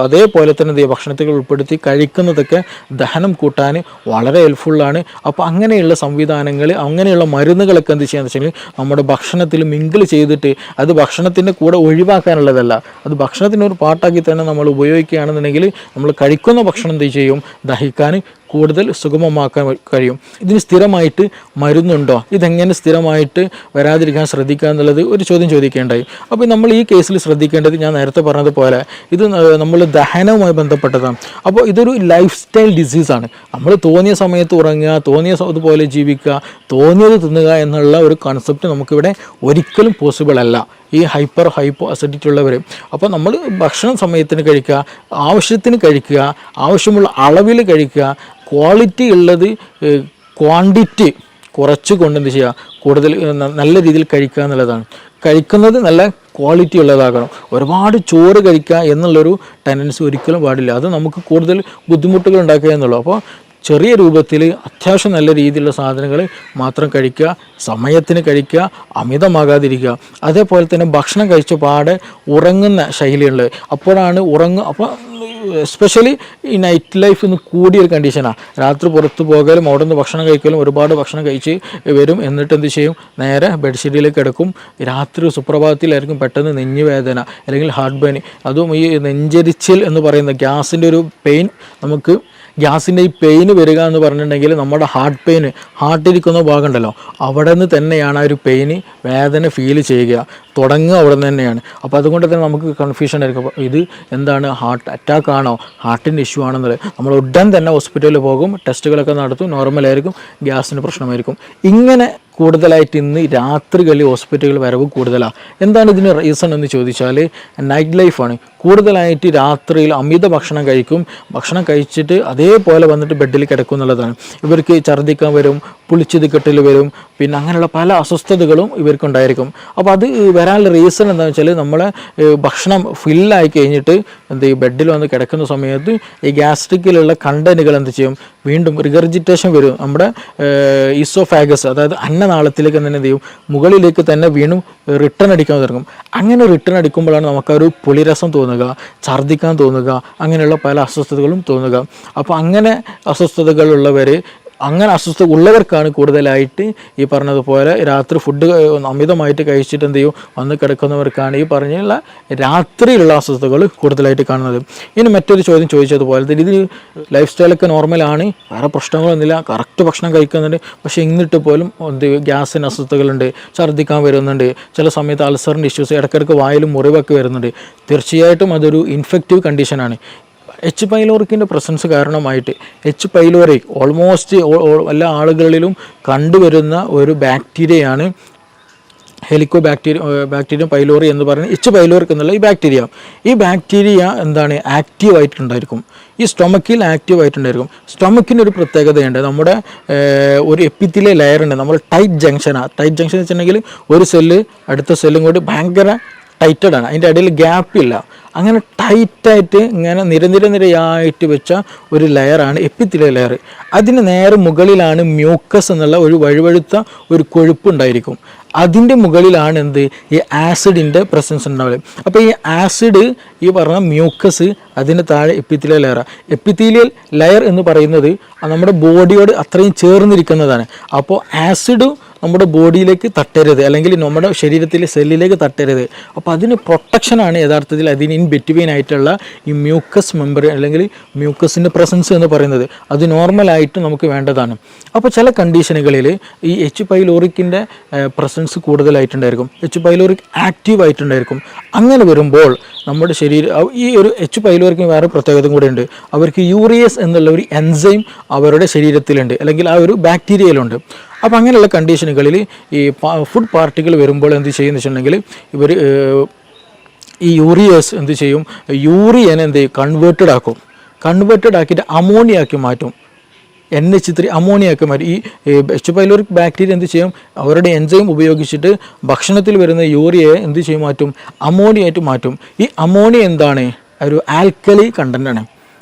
അതേപോലെ തന്നെ ഭക്ഷണത്തിൽ ഉൾപ്പെടുത്തി കഴിക്കുന്നതൊക്കെ ദഹനം കൂട്ടാൻ വളരെ ഹെൽപ്ഫുള്ളാണ്. അപ്പോൾ അങ്ങനെയുള്ള സംവിധാനങ്ങൾ, അങ്ങനെയുള്ള മരുന്നുകളൊക്കെ എന്ത് ചെയ്യാന്ന് വെച്ചാൽ നമ്മുടെ ഭക്ഷണത്തിൽ മിങ്കിൾ ചെയ്തിട്ട്, അത് ഭക്ഷണത്തിൻ്റെ കൂടെ ഒഴിവാക്കാനുള്ളതല്ല, അത് ഭക്ഷണത്തിൻ്റെ ഒരു പാട്ടാക്കി തന്നെ നമ്മൾ ഉപയോഗിക്കുകയാണെന്നുണ്ടെങ്കിൽ നമ്മൾ കഴിക്കുന്ന ഭക്ഷണം എന്ത് ചെയ്യും, ദഹിക്കാൻ കൂടുതൽ സുഗമമാക്കാൻ കഴിയും. ഇതിന് സ്ഥിരമായിട്ട് മരുന്നുണ്ടോ, ഇതെങ്ങനെ സ്ഥിരമായിട്ട് വരാതിരിക്കാൻ ശ്രദ്ധിക്കുക എന്നുള്ളത് ഒരു ചോദ്യം ചോദിക്കേണ്ടായി. അപ്പോൾ നമ്മൾ ഈ കേസിൽ ശ്രദ്ധിക്കേണ്ടത്, ഞാൻ നേരത്തെ പറഞ്ഞതുപോലെ ഇത് നമ്മൾ ദഹനവുമായി ബന്ധപ്പെട്ടതാണ്. അപ്പോൾ ഇതൊരു ലൈഫ് സ്റ്റൈൽ ഡിസീസാണ്. നമ്മൾ തോന്നിയ സമയത്ത് ഉറങ്ങുക, തോന്നിയ അതുപോലെ ജീവിക്കുക, തോന്നിയത് തിന്നുക എന്നുള്ള ഒരു കൺസെപ്റ്റ് നമുക്കിവിടെ ഒരിക്കലും പോസിബിൾ അല്ല ഈ ഹൈപ്പോ അസിഡിറ്റി ഉള്ളവർ. അപ്പോൾ നമ്മൾ ഭക്ഷണം സമയത്തിന് കഴിക്കുക, ആവശ്യത്തിന് കഴിക്കുക, ആവശ്യമുള്ള അളവിൽ കഴിക്കുക, ക്വാളിറ്റി ഉള്ളത് കുറച്ചുകൊണ്ട് എന്ത് ചെയ്യുക, കൂടുതൽ നല്ല രീതിയിൽ കഴിക്കുക എന്നുള്ളതാണ്. കഴിക്കുന്നത് നല്ല ക്വാളിറ്റി ഉള്ളതാകണം. ഒരുപാട് ചോറ് കഴിക്കുക എന്നുള്ളൊരു ടെൻഡൻസി ഒരിക്കലും പാടില്ല. അത് നമുക്ക് കൂടുതൽ ബുദ്ധിമുട്ടുകൾ ഉണ്ടാക്കുക എന്നുള്ളൂ. അപ്പോൾ ചെറിയ രൂപത്തിൽ അത്യാവശ്യം നല്ല രീതിയിലുള്ള സാധനങ്ങൾ മാത്രം കഴിക്കുക, സമയത്തിന് കഴിക്കുക, അമിതമാകാതിരിക്കുക. അതേപോലെ തന്നെ ഭക്ഷണം കഴിച്ച പാടെ ഉറങ്ങുന്ന ശൈലിയുണ്ട്. അപ്പോഴാണ് അപ്പോൾ എസ്പെഷ്യലി ഈ നൈറ്റ് ലൈഫ് ഇന്ന് കൂടിയൊരു കണ്ടീഷനാണ്. രാത്രി പുറത്ത് പോകലും അവിടെ നിന്ന് ഭക്ഷണം കഴിക്കലും, ഒരുപാട് ഭക്ഷണം കഴിച്ച് വരും, എന്നിട്ട് എന്ത് ചെയ്യും, നേരെ ബെഡ്ഷീറ്റിലേക്ക് കിടക്കും. രാത്രി സുപ്രഭാതത്തിലായിരിക്കും പെട്ടെന്ന് നെഞ്ഞുവേദന അല്ലെങ്കിൽ ഹാർട്ട് പെയിൻ. അതും ഈ നെഞ്ചരിച്ചിൽ എന്ന് പറയുന്ന ഗ്യാസിൻ്റെ ഒരു പെയിൻ, നമുക്ക് ഗ്യാസിൻ്റെ ഈ പെയിന് വരിക എന്ന് പറഞ്ഞിട്ടുണ്ടെങ്കിൽ നമ്മുടെ ഹാർട്ടിരിക്കുന്ന ഭാഗം ഉണ്ടല്ലോ, അവിടെ നിന്ന് തന്നെയാണ് ആ ഒരു പെയിന്, വേദന ഫീൽ ചെയ്യുക, തുടങ്ങുക അവിടെ നിന്ന് തന്നെയാണ്. അപ്പോൾ അതുകൊണ്ട് തന്നെ നമുക്ക് കൺഫ്യൂഷൻ ആയിരിക്കും, അപ്പോൾ ഇത് എന്താണ്, ഹാർട്ട് അറ്റാക്ക് ആണോ, ഹാർട്ടിൻ്റെ ഇഷ്യൂ ആണെന്നുള്ളത്. നമ്മൾ ഉടൻ തന്നെ ഹോസ്പിറ്റലിൽ പോകും, ടെസ്റ്റുകളൊക്കെ നടത്തും, നോർമലായിരിക്കും, ഗ്യാസിന് പ്രശ്നമായിരിക്കും. ഇങ്ങനെ കൂടുതലായിട്ട് ഇന്ന് രാത്രികളിൽ ഹോസ്പിറ്റലുകൾ വരവ് കൂടുതലാണ്. എന്താണ് ഇതിന് റീസൺ എന്ന് ചോദിച്ചാൽ നൈറ്റ് ലൈഫാണ്. കൂടുതലായിട്ട് രാത്രിയിൽ അമിത ഭക്ഷണം കഴിക്കും, ഭക്ഷണം കഴിച്ചിട്ട് അതേപോലെ വന്നിട്ട് ബെഡിൽ കിടക്കും എന്നുള്ളതാണ്. ഇവർക്ക് ഛർദ്ദിക്കാൻ വരും, പുളിച്ചത് കെട്ടൽ വരും, പിന്നെ അങ്ങനെയുള്ള പല അസ്വസ്ഥതകളും ഇവർക്കുണ്ടായിരിക്കും. അപ്പോൾ അത് വരാനുള്ള റീസൺ എന്താണെന്ന് വെച്ചാൽ നമ്മളെ ഭക്ഷണം ഫില്ലായി കഴിഞ്ഞിട്ട് എന്ത് ചെയ്യും, ബെഡിൽ വന്ന് കിടക്കുന്ന സമയത്ത് ഈ ഗ്യാസ്ട്രിക്കിലുള്ള കണ്ടന്റുകൾ എന്ത് ചെയ്യും, വീണ്ടും റിഗർജിറ്റേഷൻ വരും. നമ്മുടെ ഈസോഫാഗസ്, അതായത് അന്നനാളത്തിലേക്ക് തന്നെ എന്ത് ചെയ്യും, മുകളിലേക്ക് തന്നെ വീണ്ടും റിട്ടേൺ അടിക്കാൻ തുടങ്ങും. അങ്ങനെ റിട്ടേൺ അടിക്കുമ്പോഴാണ് നമുക്കൊരു പുളിരസം തോന്നുക, ഛർദ്ദിക്കാൻ തോന്നുക, അങ്ങനെയുള്ള പല അസ്വസ്ഥതകളും തോന്നുക. അപ്പോൾ അങ്ങനെ അസ്വസ്ഥതകളുള്ളവർ, അങ്ങനെ അസ്വസ്ഥ ഉള്ളവർക്കാണ് കൂടുതലായിട്ട് ഈ പറഞ്ഞതുപോലെ രാത്രി ഫുഡ് അമിതമായിട്ട് കഴിച്ചിട്ട് എന്ത് ചെയ്യും, വന്ന് കിടക്കുന്നവർക്കാണ് ഈ പറഞ്ഞുള്ള രാത്രിയിലുള്ള അസ്വസ്ഥതകൾ കൂടുതലായിട്ട് കാണുന്നത്. ഇനി മറ്റൊരു ചോദ്യം ചോദിച്ചതുപോലെ തന്നെ ഇത് ലൈഫ് സ്റ്റൈലൊക്കെ നോർമലാണ്, വേറെ പ്രശ്നങ്ങളൊന്നുമില്ല, കറക്റ്റ് ഭക്ഷണം കഴിക്കുന്നുണ്ട്, പക്ഷേ എന്നിട്ട് പോലും എന്ത് ഗ്യാസിന് അസ്വസ്ഥതകളുണ്ട്, ഛർദ്ദിക്കാൻ വരുന്നുണ്ട്, ചില സമയത്ത് അൾസറിൻ്റെ ഇഷ്യൂസ്, ഇടയ്ക്കിടയ്ക്ക് വായിലും മുറിവൊക്കെ വരുന്നുണ്ട്. തീർച്ചയായിട്ടും അതൊരു ഇൻഫെക്റ്റീവ് കണ്ടീഷനാണ്. എച്ച് പൈലോറിക്കിൻ്റെ പ്രസൻസ് കാരണമായിട്ട്, എച്ച് പൈലോറി ഓൾമോസ്റ്റ് എല്ലാ ആളുകളിലും കണ്ടുവരുന്ന ഒരു ബാക്ടീരിയയാണ് ബാക്ടീരിയം പൈലോറി എന്ന് പറയുന്നത്. എച്ച് പൈലോറിക് എന്നുള്ള ഈ ബാക്ടീരിയ എന്താണ്, ആക്റ്റീവായിട്ടുണ്ടായിരിക്കും. ഈ സ്റ്റൊമക്കിൽ ആക്റ്റീവായിട്ടുണ്ടായിരിക്കും. സ്റ്റൊമക്കിന് ഒരു പ്രത്യേകതയുണ്ട്, നമ്മുടെ ഒരു എപ്പിത്തിലെ ലെയർ ഉണ്ട്, നമ്മൾ ടൈറ്റ് ജംഗ്ഷൻ വെച്ചിട്ടുണ്ടെങ്കിൽ ഒരു സെല്ല് അടുത്ത സെല്ലും കൂടി ഭയങ്കര ടൈറ്റഡാണ്, അതിൻ്റെ ഇടയിൽ ഗ്യാപ്പില്ല. അങ്ങനെ ടൈറ്റായിട്ട് ഇങ്ങനെ നിരയായിട്ട് വെച്ച ഒരു ലെയറാണ് എപ്പിത്തിലെ ലെയർ. അതിന് നേരെ മുകളിലാണ് മ്യൂക്കസ് എന്നുള്ള ഒരു വഴുവഴുത്ത ഒരു കൊഴുപ്പുണ്ടായിരിക്കും. അതിൻ്റെ മുകളിലാണ് എന്ത്, ഈ ആസിഡിൻ്റെ പ്രസൻസ് ഉണ്ടാവുക. അപ്പോൾ ഈ ആസിഡ്, ഈ പറഞ്ഞ മ്യൂക്കസ്, അതിന് താഴെ എപ്പിത്തീലിയൽ ലെയറാണ്. എപ്പിത്തീലിയൽ ലെയർ എന്ന് പറയുന്നത് നമ്മുടെ ബോഡിയോട് അത്രയും ചേർന്നിരിക്കുന്നതാണ്. അപ്പോൾ ആസിഡ് നമ്മുടെ ബോഡിയിലേക്ക് തട്ടരുത്, അല്ലെങ്കിൽ നമ്മുടെ ശരീരത്തിലെ സെല്ലിലേക്ക് തട്ടരുത്. അപ്പോൾ അതിന് പ്രൊട്ടക്ഷനാണ് യഥാർത്ഥത്തിൽ അതിന് ഇൻ ബിറ്റ്വീൻ ആയിട്ടുള്ള ഈ മ്യൂക്കസ് മെമ്പർ അല്ലെങ്കിൽ മ്യൂക്കസിൻ്റെ പ്രസൻസ് എന്ന് പറയുന്നത്. അത് നോർമലായിട്ട് നമുക്ക് വേണ്ടതാണ്. അപ്പോൾ ചില കണ്ടീഷനുകളിൽ ഈ എച്ച് പൈലോറിക്കിൻ്റെ പ്രസൻസ് കൂടുതലായിട്ടുണ്ടായിരിക്കും, എച്ച് പൈലോറിക് ആക്റ്റീവ് ആയിട്ടുണ്ടായിരിക്കും. അങ്ങനെ വരുമ്പോൾ നമ്മുടെ ശരീരം, ഈ ഒരു എച്ച് പൈലോറിക്കിന് വേറെ പ്രത്യേകത കൂടെ ഉണ്ട്. അവർക്ക് യൂറിയസ് എന്നുള്ള ഒരു എൻസൈം അവരുടെ ശരീരത്തിലുണ്ട്, അല്ലെങ്കിൽ ആ ഒരു ബാക്ടീരിയയിലുണ്ട്. അപ്പോൾ അങ്ങനെയുള്ള കണ്ടീഷനുകളിൽ ഈ ഫുഡ് പാർട്ടികൾ വരുമ്പോൾ എന്ത് ചെയ്യുന്ന വെച്ചിട്ടുണ്ടെങ്കിൽ ഇവർ ഈ യൂറിയസ് എന്ത് ചെയ്യും, യൂറിയനെ എന്ത് ചെയ്യും, കൺവേർട്ടഡ് ആക്കിയിട്ട് അമോണിയാക്കി മാറ്റും. NH3 അമോണിയാക്കി മാറ്റും. ഈ എച്ച് പൈലോറിക് ബാക്ടീരിയ എന്ത് ചെയ്യും, അവരുടെ എൻസൈം ഉപയോഗിച്ചിട്ട് ഭക്ഷണത്തിൽ വരുന്ന യൂറിയയെ എന്ത് ചെയ്യും, മാറ്റും, അമോണിയായിട്ട് മാറ്റും. ഈ അമോണിയ എന്താണ്, ഒരു ആൽക്കലി കണ്ടൻ്റാണ്.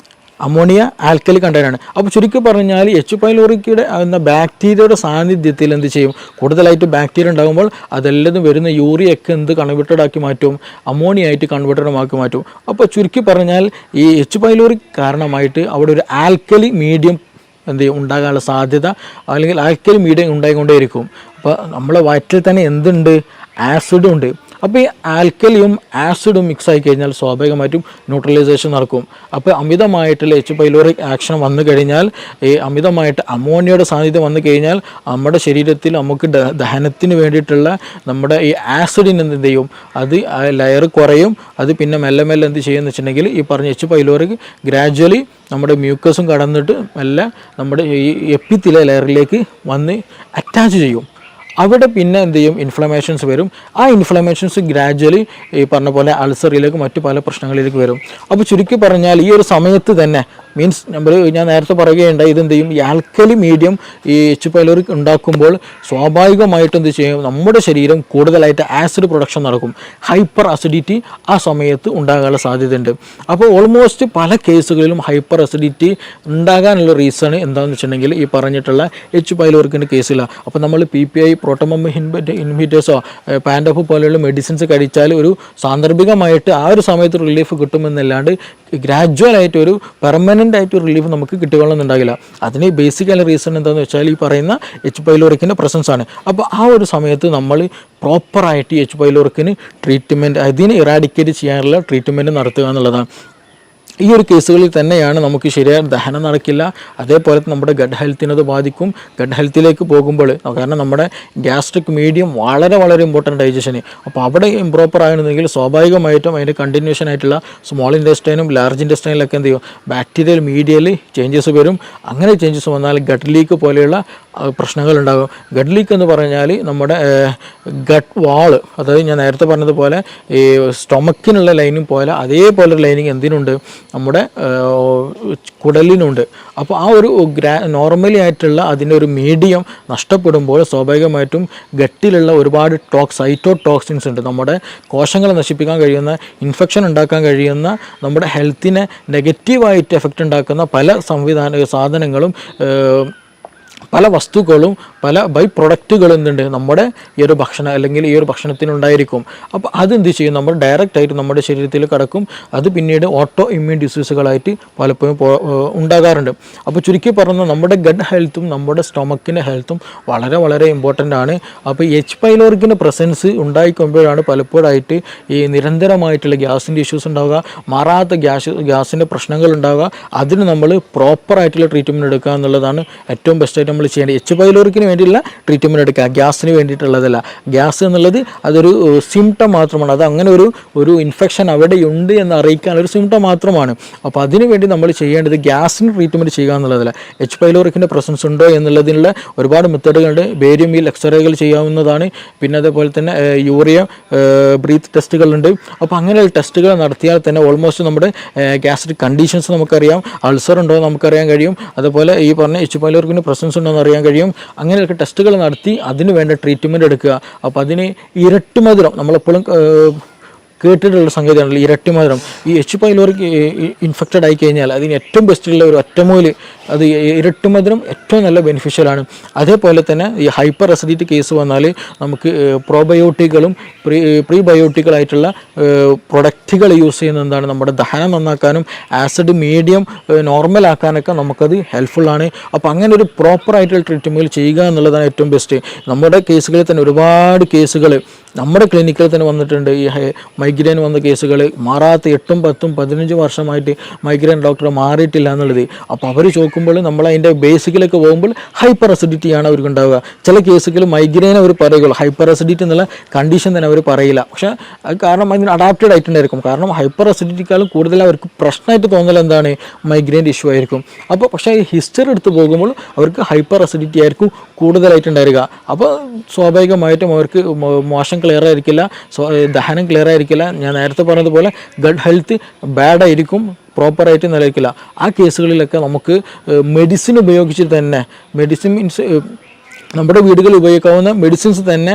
അമോണിയ ആൽക്കലി കണ്ടൻ്റാണ്. അപ്പോൾ ചുരുക്കി പറഞ്ഞാൽ എച്ച് പൈലോറിക്കയുടെ എന്ന ബാക്ടീരിയയുടെ സാന്നിധ്യത്തിൽ എന്ത് ചെയ്യും, കൂടുതലായിട്ട് ബാക്ടീരിയ ഉണ്ടാകുമ്പോൾ അതെല്ലാം വരുന്ന യൂറിയൊക്കെ എന്ത് കൺവേർട്ടഡ് ആക്കി മാറ്റും, അമോണിയ ആയിട്ട് കൺവേർട്ടഡ് ആക്കി മാറ്റും. അപ്പോൾ ചുരുക്കി പറഞ്ഞാൽ ഈ എച്ച് പൈലോറിക് കാരണമായിട്ട് അവിടെ ഒരു ആൽക്കലി മീഡിയം എന്ത് ചെയ്യും, ഉണ്ടാകാനുള്ള സാധ്യത, അല്ലെങ്കിൽ ആൽക്കലി മീഡിയം ഉണ്ടായിക്കൊണ്ടേയിരിക്കും. അപ്പോൾ നമ്മളെ വയറ്റിൽ തന്നെ എന്തുണ്ട്, ആസിഡും ഉണ്ട്. അപ്പോൾ ഈ ആൽക്കലിയും ആസിഡും മിക്സ് ആയി കഴിഞ്ഞാൽ സ്വാഭാവികമായിട്ടും ന്യൂട്രലൈസേഷൻ നടക്കും. അപ്പോൾ അമിതമായിട്ടുള്ള എച്ച് പൈലോറിക് ആക്ഷൻ വന്നു കഴിഞ്ഞാൽ, ഈ അമിതമായിട്ട് അമോണിയയുടെ സാന്നിധ്യം വന്നു കഴിഞ്ഞാൽ നമ്മുടെ ശരീരത്തിൽ നമുക്ക് ദഹനത്തിന് വേണ്ടിയിട്ടുള്ള നമ്മുടെ ഈ ആസിഡിന് എന്ത് ചെയ്യും, അത് ലെയർ കുറയും. അത് പിന്നെ മെല്ലെ എന്ത് ചെയ്യുമെന്ന് വെച്ചിട്ടുണ്ടെങ്കിൽ ഈ പറഞ്ഞ എച്ച് പൈലോറിക് ഗ്രാജ്വലി നമ്മുടെ മ്യൂക്കസും കടന്നിട്ട് മെല്ലെ നമ്മുടെ ഈ എപ്പിത്തീലിയൽ ലെയറിലേക്ക് വന്ന് അറ്റാച്ച് ചെയ്യും. അവിടെ പിന്നെ എന്ത് ചെയ്യും, ഇൻഫ്ലമേഷൻസ് വരും. ആ ഇൻഫ്ലമേഷൻസ് ഗ്രാജ്വലി ഈ പറഞ്ഞ പോലെ അൾസറിലേക്ക് മറ്റു പല പ്രശ്നങ്ങളിലേക്ക് വരും. അപ്പോൾ ചുരുക്കി പറഞ്ഞാൽ ഈ ഒരു സമയത്ത് തന്നെ മീൻസ് ഞാൻ നേരത്തെ പറയുകയുണ്ടായി, ഇതെന്ത് ചെയ്യും, ഈ ആൽക്കലി മീഡിയം ഈ H. pylori ഉണ്ടാക്കുമ്പോൾ സ്വാഭാവികമായിട്ട് എന്ത് ചെയ്യും, നമ്മുടെ ശരീരം കൂടുതലായിട്ട് ആസിഡ് പ്രൊഡക്ഷൻ നടക്കും. ഹൈപ്പർ അസിഡിറ്റി ആ സമയത്ത് ഉണ്ടാകാനുള്ള സാധ്യതയുണ്ട്. അപ്പോൾ ഓൾമോസ്റ്റ് പല കേസുകളിലും ഹൈപ്പർ അസിഡിറ്റി ഉണ്ടാകാനുള്ള റീസൺ എന്താണെന്ന് വെച്ചിട്ടുണ്ടെങ്കിൽ ഈ പറഞ്ഞിട്ടുള്ള H. pylori കേസില്ല. അപ്പോൾ നമ്മൾ PPI പ്രോട്ടോമം ഇൻഹിബിറ്റേഴ്സോ പാൻഡോഫ് പോലെയുള്ള മെഡിസിൻസ് കഴിച്ചാൽ ഒരു സാന്ദർഭികമായിട്ട് ആ ഒരു സമയത്ത് റിലീഫ് കിട്ടുമെന്നല്ലാണ്ട് ഗ്രാജുവലായിട്ട് ഒരു പെർമനൻ്റ് ആയിട്ട് റിലീഫ് നമുക്ക് കിട്ടുകയെന്നുണ്ടാകില്ല. അതിന് ബേസിക്കലി റീസൺ എന്താണെന്ന് വെച്ചാൽ ഈ പറയുന്ന H. pylori പ്രസൻസ് ആണ്. അപ്പോൾ ആ ഒരു സമയത്ത് നമ്മൾ പ്രോപ്പറായിട്ട് H. pylori ട്രീറ്റ്മെൻറ്റ്, അതിനെ ഇറാഡിക്കേറ്റ് ചെയ്യാനുള്ള ട്രീറ്റ്മെൻറ്റ് നടത്തുക എന്നുള്ളതാണ്. ഈ ഒരു കേസുകളിൽ തന്നെയാണ് നമുക്ക് ശരിയായ ദഹനം നടക്കില്ല, അതേപോലെ നമ്മുടെ ഗഡ് ഹെൽത്തിനത് ബാധിക്കും. ഗഡ് ഹെൽത്തിലേക്ക് പോകുമ്പോൾ, കാരണം നമ്മുടെ ഗ്യാസ്ട്രിക് മീഡിയം വളരെ വളരെ ഇമ്പോർട്ടൻ്റ് ഡൈജഷന്. അപ്പോൾ അവിടെ ഇംപ്രോപ്പർ ആയിരുന്നെങ്കിൽ സ്വാഭാവികമായിട്ടും അതിൻ്റെ കണ്ടിന്യൂഷൻ ആയിട്ടുള്ള സ്മോൾ ഇൻറ്റെസ്റ്റൈനും ലാർജ് ഇൻറ്റെസ്റ്റൈനിലൊക്കെ എന്ത് ചെയ്യും, ബാക്ടീരിയൽ മീഡിയയിൽ ചേഞ്ചസ് വരും. അങ്ങനെ ചേഞ്ചസ് വന്നാൽ ഗട്ട് ലീക്ക് പോലെയുള്ള പ്രശ്നങ്ങളുണ്ടാകും. ഗട്ട് ലീക്ക് എന്ന് പറഞ്ഞാൽ നമ്മുടെ ഗട്ട് വാള്, അതായത് ഞാൻ നേരത്തെ പറഞ്ഞതുപോലെ ഈ സ്റ്റൊമക്കിനുള്ള ലൈനും പോലെ അതേപോലെ ലൈനിങ് എന്തിനുണ്ട്, നമ്മുടെ കുടലിനുണ്ട്. അപ്പോൾ ആ ഒരു നോർമലി ആയിട്ടുള്ള അതിൻ്റെ ഒരു മീഡിയം നഷ്ടപ്പെടുമ്പോൾ സ്വാഭാവികമായിട്ടും ഗട്ടിലുള്ള ഒരുപാട് സൈറ്റോടോക്സിൻസ് ഉണ്ട്, നമ്മുടെ കോശങ്ങളെ നശിപ്പിക്കാൻ കഴിയുന്ന, ഇൻഫെക്ഷൻ ഉണ്ടാക്കാൻ കഴിയുന്ന, നമ്മുടെ ഹെൽത്തിനെ നെഗറ്റീവായിട്ട് എഫക്റ്റ് ഉണ്ടാക്കുന്ന പല സാധനങ്ങളും, പല വസ്തുക്കളും, പല ബൈ പ്രൊഡക്റ്റുകളും എന്തുണ്ട് നമ്മുടെ ഈ ഒരു ഭക്ഷണം അല്ലെങ്കിൽ ഈ ഒരു ഭക്ഷണത്തിനുണ്ടായിരിക്കും. അപ്പോൾ അതെന്ത് ചെയ്യും, നമ്മൾ ഡയറക്റ്റ് ആയിട്ട് നമ്മുടെ ശരീരത്തിൽ കിടക്കും. അത് പിന്നീട് ഓട്ടോ ഇമ്മ്യൂൺ ഡിസീസുകളായിട്ട് പലപ്പോഴും ഉണ്ടാകാറുണ്ട്. അപ്പോൾ ചുരുക്കി പറഞ്ഞാൽ നമ്മുടെ ഗഡ് ഹെൽത്തും നമ്മുടെ സ്റ്റൊമക്കിൻ്റെ ഹെൽത്തും വളരെ വളരെ ഇമ്പോർട്ടൻ്റ് ആണ്. അപ്പോൾ H. pylori പ്രസൻസ് ഉണ്ടായിക്കൊമ്പോഴാണ് പലപ്പോഴായിട്ട് ഈ നിരന്തരമായിട്ടുള്ള ഗ്യാസിൻ്റെ ഇഷ്യൂസ് ഉണ്ടാവുക, മാറാത്ത ഗ്യാസിൻ്റെ പ്രശ്നങ്ങൾ ഉണ്ടാവുക. അതിന് നമ്മൾ പ്രോപ്പറായിട്ടുള്ള ട്രീറ്റ്മെൻറ്റ് എടുക്കുക എന്നുള്ളതാണ് ഏറ്റവും ബെസ്റ്റായിട്ട് നമ്മൾ ചെയ്യേണ്ടത്. H. pylori വേണ്ടിയുള്ള ട്രീറ്റ്മെൻറ്റ് എടുക്കുക, ഗ്യാസിന് വേണ്ടിയിട്ടുള്ളതല്ല. ഗ്യാസ് എന്നുള്ളത് അതൊരു സിംറ്റം മാത്രമാണ്. അത് അങ്ങനെ ഒരു ഇൻഫെക്ഷൻ അവിടെയുണ്ട് എന്ന് അറിയിക്കാനൊരു സിംറ്റം മാത്രമാണ്. അപ്പോൾ അതിനു വേണ്ടി നമ്മൾ ചെയ്യേണ്ടത് ഗ്യാസിന് ട്രീറ്റ്മെൻറ്റ് ചെയ്യുക എന്നുള്ളതല്ല. H. pylori പ്രസൻസ് ഉണ്ടോ എന്നുള്ളതിനുള്ള ഒരുപാട് മെത്തേഡുകളുണ്ട്. ബേരിയം വീൽ എക്സ്റേകൾ ചെയ്യാവുന്നതാണ്. പിന്നെ അതേപോലെ തന്നെ യൂറിയ ബ്രീത്ത് ടെസ്റ്റുകളുണ്ട്. അപ്പോൾ അങ്ങനെയുള്ള ടെസ്റ്റുകൾ നടത്തിയാൽ തന്നെ ഓൾമോസ്റ്റ് നമ്മുടെ ഗ്യാസ്ട്രിക് കണ്ടീഷൻസ് നമുക്കറിയാം, അൾസർ ഉണ്ടോ നമുക്കറിയാൻ കഴിയും. അതുപോലെ ഈ പറഞ്ഞ H. pylori പ്രസൻസ് ഉണ്ടോയെന്ന് അറിയാൻ കഴിയും. അങ്ങനെയൊക്കെ ടെസ്റ്റുകൾ നടത്തി അതിന് വേണ്ട ട്രീറ്റ്മെൻറ്റ് എടുക്കുക. അപ്പോൾ അതിന് ഇരട്ടി മധുരം, നമ്മളെപ്പോഴും കേട്ടിട്ടുള്ള സംഗതിയാണല്ലോ ഇരട്ടി മധുരം. ഈ H. pylori ഇൻഫെക്റ്റഡ് ആയി കഴിഞ്ഞാൽ അതിന് ഏറ്റവും ബെസ്റ്റുള്ള ഒരു ഒറ്റമൂല്, അത് ഇരട്ടി മധുരം ഏറ്റവും നല്ല ബെനിഫിഷ്യലാണ്. അതേപോലെ തന്നെ ഈ ഹൈപ്പർ അസിഡിറ്റി കേസ് വന്നാൽ നമുക്ക് പ്രോബയോട്ടിക്കുകളും പ്രീബയോട്ടിക്കുകളായിട്ടുള്ള പ്രൊഡക്റ്റുകൾ യൂസ് ചെയ്യുന്നത് എന്താണ്, നമ്മുടെ ദഹനം നന്നാക്കാനും ആസിഡ് മീഡിയം നോർമലാക്കാനൊക്കെ നമുക്കത് ഹെൽപ്ഫുള്ളാണ്. അപ്പോൾ അങ്ങനെ ഒരു പ്രോപ്പറായിട്ടുള്ള ട്രീറ്റ്മെൻറ്റ് ചെയ്യുക എന്നുള്ളതാണ് ഏറ്റവും ബെസ്റ്റ്. നമ്മുടെ കേസുകളിൽ തന്നെ ഒരുപാട് കേസുകൾ നമ്മുടെ ക്ലിനിക്കിൽ തന്നെ വന്നിട്ടുണ്ട്. ഈ മൈഗ്രെയിൻ വന്ന കേസുകൾ, മാറാത്ത 8, 10, 15 വർഷമായിട്ട് മൈഗ്രെയിൻ ഡോക്ടറെ മാറിയിട്ടില്ല എന്നുള്ളത്. അപ്പോൾ അവർ ചോദിക്കുമ്പോൾ നമ്മൾ അതിൻ്റെ ബേസിക്കിലേക്ക് പോകുമ്പോൾ ഹൈപ്പർ അസിഡിറ്റിയാണ് അവർക്ക് ഉണ്ടാവുക. ചില കേസുകൾ മൈഗ്രെയിൻ അവർ പറയുകയുള്ളൂ, ഹൈപ്പർ അസിഡിറ്റി എന്നുള്ള കണ്ടീഷൻ തന്നെ അവർ പറയില്ല. പക്ഷേ അത് കാരണം അതിന് അഡാപ്റ്റഡ് ആയിട്ടുണ്ടായിരിക്കും. കാരണം ഹൈപ്പർ അസിഡിറ്റിക്കാളും കൂടുതൽ അവർക്ക് പ്രശ്നമായിട്ട് തോന്നൽ എന്താണ്, മൈഗ്രെയിൻ്റെ ഇഷ്യൂ ആയിരിക്കും. അപ്പോൾ പക്ഷേ ഈ ഹിസ്റ്ററി എടുത്ത് പോകുമ്പോൾ അവർക്ക് ഹൈപ്പർ അസിഡിറ്റി ആയിരിക്കും കൂടുതലായിട്ടുണ്ടായിരിക. അപ്പോൾ സ്വാഭാവികമായിട്ടും അവർക്ക് മോശം ക്ലിയർ ആയിരിക്കില്ല, ദഹനം ക്ലിയർ ആയിരിക്കില്ല. ഞാൻ നേരത്തെ പറഞ്ഞതുപോലെ ഗഡ് ഹെൽത്ത് ബാഡായിരിക്കും, പ്രോപ്പറായിട്ട് നിലനിൽക്കില്ല. ആ കേസുകളിലൊക്കെ നമുക്ക് മെഡിസിൻ ഉപയോഗിച്ച് തന്നെ, മെഡിസിൻ മീൻസ് നമ്മുടെ വീടുകളിൽ ഉപയോഗിക്കാവുന്ന മെഡിസിൻസ് തന്നെ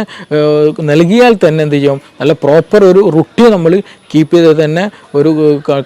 നൽകിയാൽ തന്നെ എന്ത് ചെയ്യും, നല്ല പ്രോപ്പർ ഒരു റുട്ടീൻ നമ്മൾ കീപ്പ് ചെയ്ത് തന്നെ ഒരു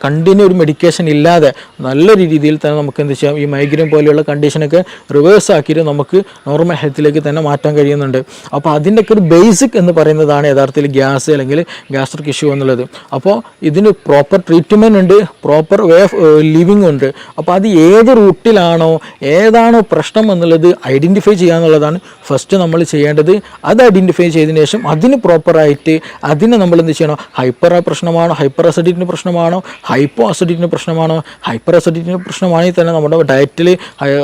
കണ്ടിന്യൂ ഒരു മെഡിക്കേഷൻ ഇല്ലാതെ നല്ല രീതിയിൽ തന്നെ നമുക്ക് എന്ത് ചെയ്യാം, ഈ മൈഗ്രെയിൻ പോലെയുള്ള കണ്ടീഷനൊക്കെ റിവേഴ്സ് ആക്കിയിട്ട് നമുക്ക് നോർമൽ ഹെൽത്തിലേക്ക് തന്നെ മാറ്റാൻ കഴിയുന്നുണ്ട്. അപ്പോൾ അതിൻ്റെയൊക്കെ ഒരു ബേസിക് എന്ന് പറയുന്നതാണ് യഥാർത്ഥത്തിൽ ഗ്യാസ് അല്ലെങ്കിൽ ഗ്യാസ്ട്രിക് ഇഷ്യൂ എന്നുള്ളത്. അപ്പോൾ ഇതിന് പ്രോപ്പർ ട്രീറ്റ്മെൻറ്റ് ഉണ്ട്, പ്രോപ്പർ വേ ഓഫ് ലിവിങ് ഉണ്ട്. അപ്പോൾ അത് ഏത് റൂട്ടിലാണോ ഏതാണോ പ്രശ്നം എന്നുള്ളത് ഐഡൻറ്റിഫൈ ചെയ്യുക എന്നുള്ളതാണ് ഫസ്റ്റ് നമ്മൾ ചെയ്യേണ്ടത്. അത് ഐഡൻറ്റിഫൈ ചെയ്തതിന് ശേഷം അതിന് പ്രോപ്പറായിട്ട് അതിനെ നമ്മൾ എന്ത് ചെയ്യണം, പ്രശ്നമാണോ, ഹൈപ്പർ അസിഡിറ്റിൻ്റെ പ്രശ്നമാണോ, ഹൈപ്പോ അസിഡിറ്റിൻ്റെ പ്രശ്നമാണോ. ഹൈപ്പർ അസിഡിറ്റിൻ്റെ പ്രശ്നമാണെങ്കിൽ തന്നെ നമ്മുടെ ഡയറ്റിൽ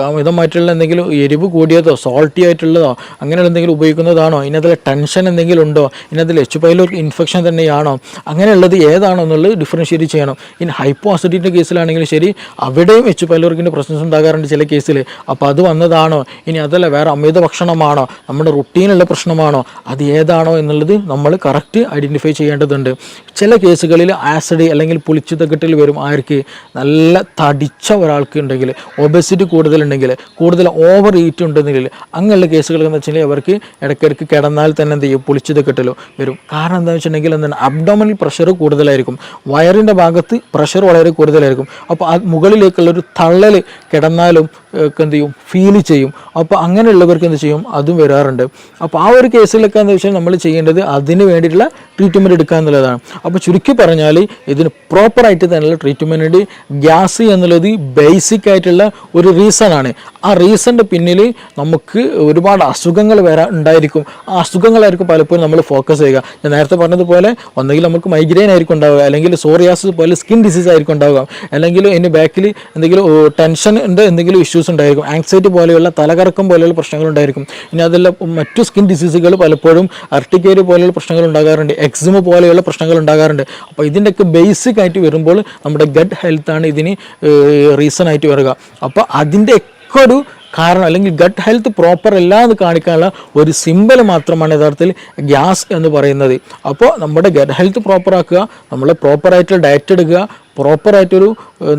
അമിതമായിട്ടുള്ള എന്തെങ്കിലും എരിവ് കൂടിയതോ സോൾട്ടി ആയിട്ടുള്ളതോ അങ്ങനെയുള്ള എന്തെങ്കിലും ഉപയോഗിക്കുന്നതാണോ, ഇതിനകത്തിൽ ടെൻഷൻ എന്തെങ്കിലും ഉണ്ടോ, ഇതിനകത്തിൽ H. pylori ഇൻഫെക്ഷൻ തന്നെയാണോ, അങ്ങനെയുള്ളത് ഏതാണോ എന്നുള്ളത് ഡിഫറൻഷ്യേറ്റ് ചെയ്യണം. ഇനി ഹൈപ്പോ അസിഡിറ്റിൻ്റെ കേസിലാണെങ്കിലും ശരി, അവിടെയും H. pylori പ്രശ്നം ഉണ്ടാകാറുണ്ട് ചില കേസിൽ. അപ്പോൾ അത് വന്നതാണോ, ഇനി അതല്ല വേറെ അമിത ഭക്ഷണം പ്രശ്നമാണോ, നമ്മുടെ റുട്ടീനുള്ള പ്രശ്നമാണോ, അത് ഏതാണോ എന്നുള്ളത് നമ്മൾ കറക്റ്റ് ഐഡൻറ്റിഫൈ ചെയ്യേണ്ടതുണ്ട്. ചില കേസുകളിൽ ആസിഡ് അല്ലെങ്കിൽ പുളിച്ചു തകട്ടിൽ വരും. ആർക്ക്? നല്ല തടിച്ച ഒരാൾക്ക് ഉണ്ടെങ്കിൽ, ഒബസിറ്റി കൂടുതലുണ്ടെങ്കിൽ, കൂടുതൽ ഓവർ ഈറ്റ് ഉണ്ടെങ്കിൽ, അങ്ങനെയുള്ള കേസുകൾ എന്ന് വെച്ചാൽ അവർക്ക് ഇടയ്ക്കിടയ്ക്ക് കിടന്നാൽ തന്നെ എന്ത് ചെയ്യും? പുളിച്ചു തകട്ടലോ വരും. കാരണം എന്താണെന്ന് വെച്ചിട്ടുണ്ടെങ്കിൽ എന്താണ്? അബ്ഡോമിനൽ പ്രഷർ കൂടുതലായിരിക്കും, വയറിൻ്റെ ഭാഗത്ത് പ്രഷർ വളരെ കൂടുതലായിരിക്കും. അപ്പോൾ ആ മുകളിലേക്കുള്ളൊരു തള്ളൽ കിടന്നാലും എന്ത് ചെയ്യും? ഫീൽ ചെയ്യും. അപ്പോൾ അങ്ങനെയുള്ളവർക്ക് എന്ത് ചെയ്യും? അതും വരാറുണ്ട്. അപ്പോൾ ആ ഒരു കേസിലൊക്കെ എന്താ വെച്ചാൽ നമ്മൾ ചെയ്യേണ്ടത് അതിന് വേണ്ടിയിട്ടുള്ള ട്രീറ്റ്മെൻറ്റ് എടുക്കുക എന്നുള്ളതാണ്. അപ്പോൾ ചുരുക്കി പറഞ്ഞാൽ ഇതിന് പ്രോപ്പറായിട്ട് തന്നെയുള്ള ട്രീറ്റ്മെൻറ്റ്. ഗ്യാസ് എന്നുള്ളത് ബേസിക് ആയിട്ടുള്ള ഒരു റീസണാണ്. ആ റീസണിൻ്റെ പിന്നിൽ നമുക്ക് ഒരുപാട് അസുഖങ്ങൾ ഉണ്ടായിരിക്കും. ആ അസുഖങ്ങളായിരിക്കും പലപ്പോഴും നമ്മൾ ഫോക്കസ് ചെയ്യുക. ഞാൻ നേരത്തെ പറഞ്ഞതുപോലെ ഒന്നെങ്കിൽ നമുക്ക് മൈഗ്രെയിൻ ആയിരിക്കും ഉണ്ടാവുക, അല്ലെങ്കിൽ സോറിയാസിസ് പോലെ സ്കിൻ ഡിസീസ് ആയിരിക്കും ഉണ്ടാവുക, അല്ലെങ്കിൽ ഇതിൻ്റെ ബാക്കിൽ എന്തെങ്കിലും ടെൻഷൻ്റെ എന്തെങ്കിലും ഇഷ്യൂസ് ഉണ്ടായിരിക്കും, ആങ്സൈറ്റി പോലെയുള്ള തലകറക്കം പോലെയുള്ള പ്രശ്നങ്ങൾ ഉണ്ടായിരിക്കും. ഇനി അതെല്ലാം മറ്റു സ്കിൻ ഡിസീസുകൾ പലപ്പോഴും അർട്ടിക്കേരി പോലെയുള്ള പ്രശ്നങ്ങൾ ഉണ്ടാകാറുണ്ട്, എക്സിമ പോലെയുള്ള പ്രശ്നങ്ങൾ ഉണ്ടാകാറുണ്ട്. അപ്പോൾ ഇതിൻ്റെയൊക്കെ ബേസിക് ആയിട്ട് വരുമ്പോൾ നമ്മുടെ ഗട്ട് ഹെൽത്താണ് ഇതിന് റീസൺ ആയിട്ട് വരിക. അപ്പോൾ അതിൻ്റെ ഒക്കെ ഒരു കാരണം, അല്ലെങ്കിൽ ഗട്ട് ഹെൽത്ത് പ്രോപ്പർ അല്ല എന്ന് കാണിക്കാനുള്ള ഒരു സിമ്പൽ മാത്രമാണ് യഥാർത്ഥത്തിൽ ഗ്യാസ് എന്ന് പറയുന്നത്. അപ്പോൾ നമ്മുടെ ഗട്ട് ഹെൽത്ത് പ്രോപ്പർ ആക്കുക, നമ്മൾ പ്രോപ്പറായിട്ടുള്ള ഡയറ്റ് എടുക്കുക, പ്രോപ്പറായിട്ടൊരു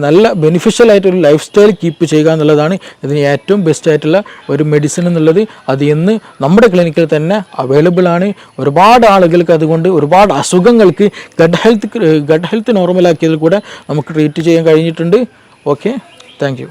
നല്ല ബെനിഫിഷ്യൽ ആയിട്ടൊരു ലൈഫ് സ്റ്റൈൽ കീപ്പ് ചെയ്യുക എന്നുള്ളതാണ് ഇതിന് ഏറ്റവും ബെസ്റ്റ് ആയിട്ടുള്ള ഒരു മെഡിസിൻ എന്നുള്ളത്. അത് ഇന്ന് നമ്മുടെ ക്ലിനിക്കിൽ തന്നെ അവൈലബിൾ ആണ്. ഒരുപാട് ആളുകൾക്ക് അതുകൊണ്ട് ഒരുപാട് അസുഖങ്ങൾക്ക് ഗട്ട് ഹെൽത്ത് നോർമലാക്കിയതിൽ കൂടെ നമുക്ക് ട്രീറ്റ് ചെയ്യാൻ കഴിഞ്ഞിട്ടുണ്ട്. Okay, thank you.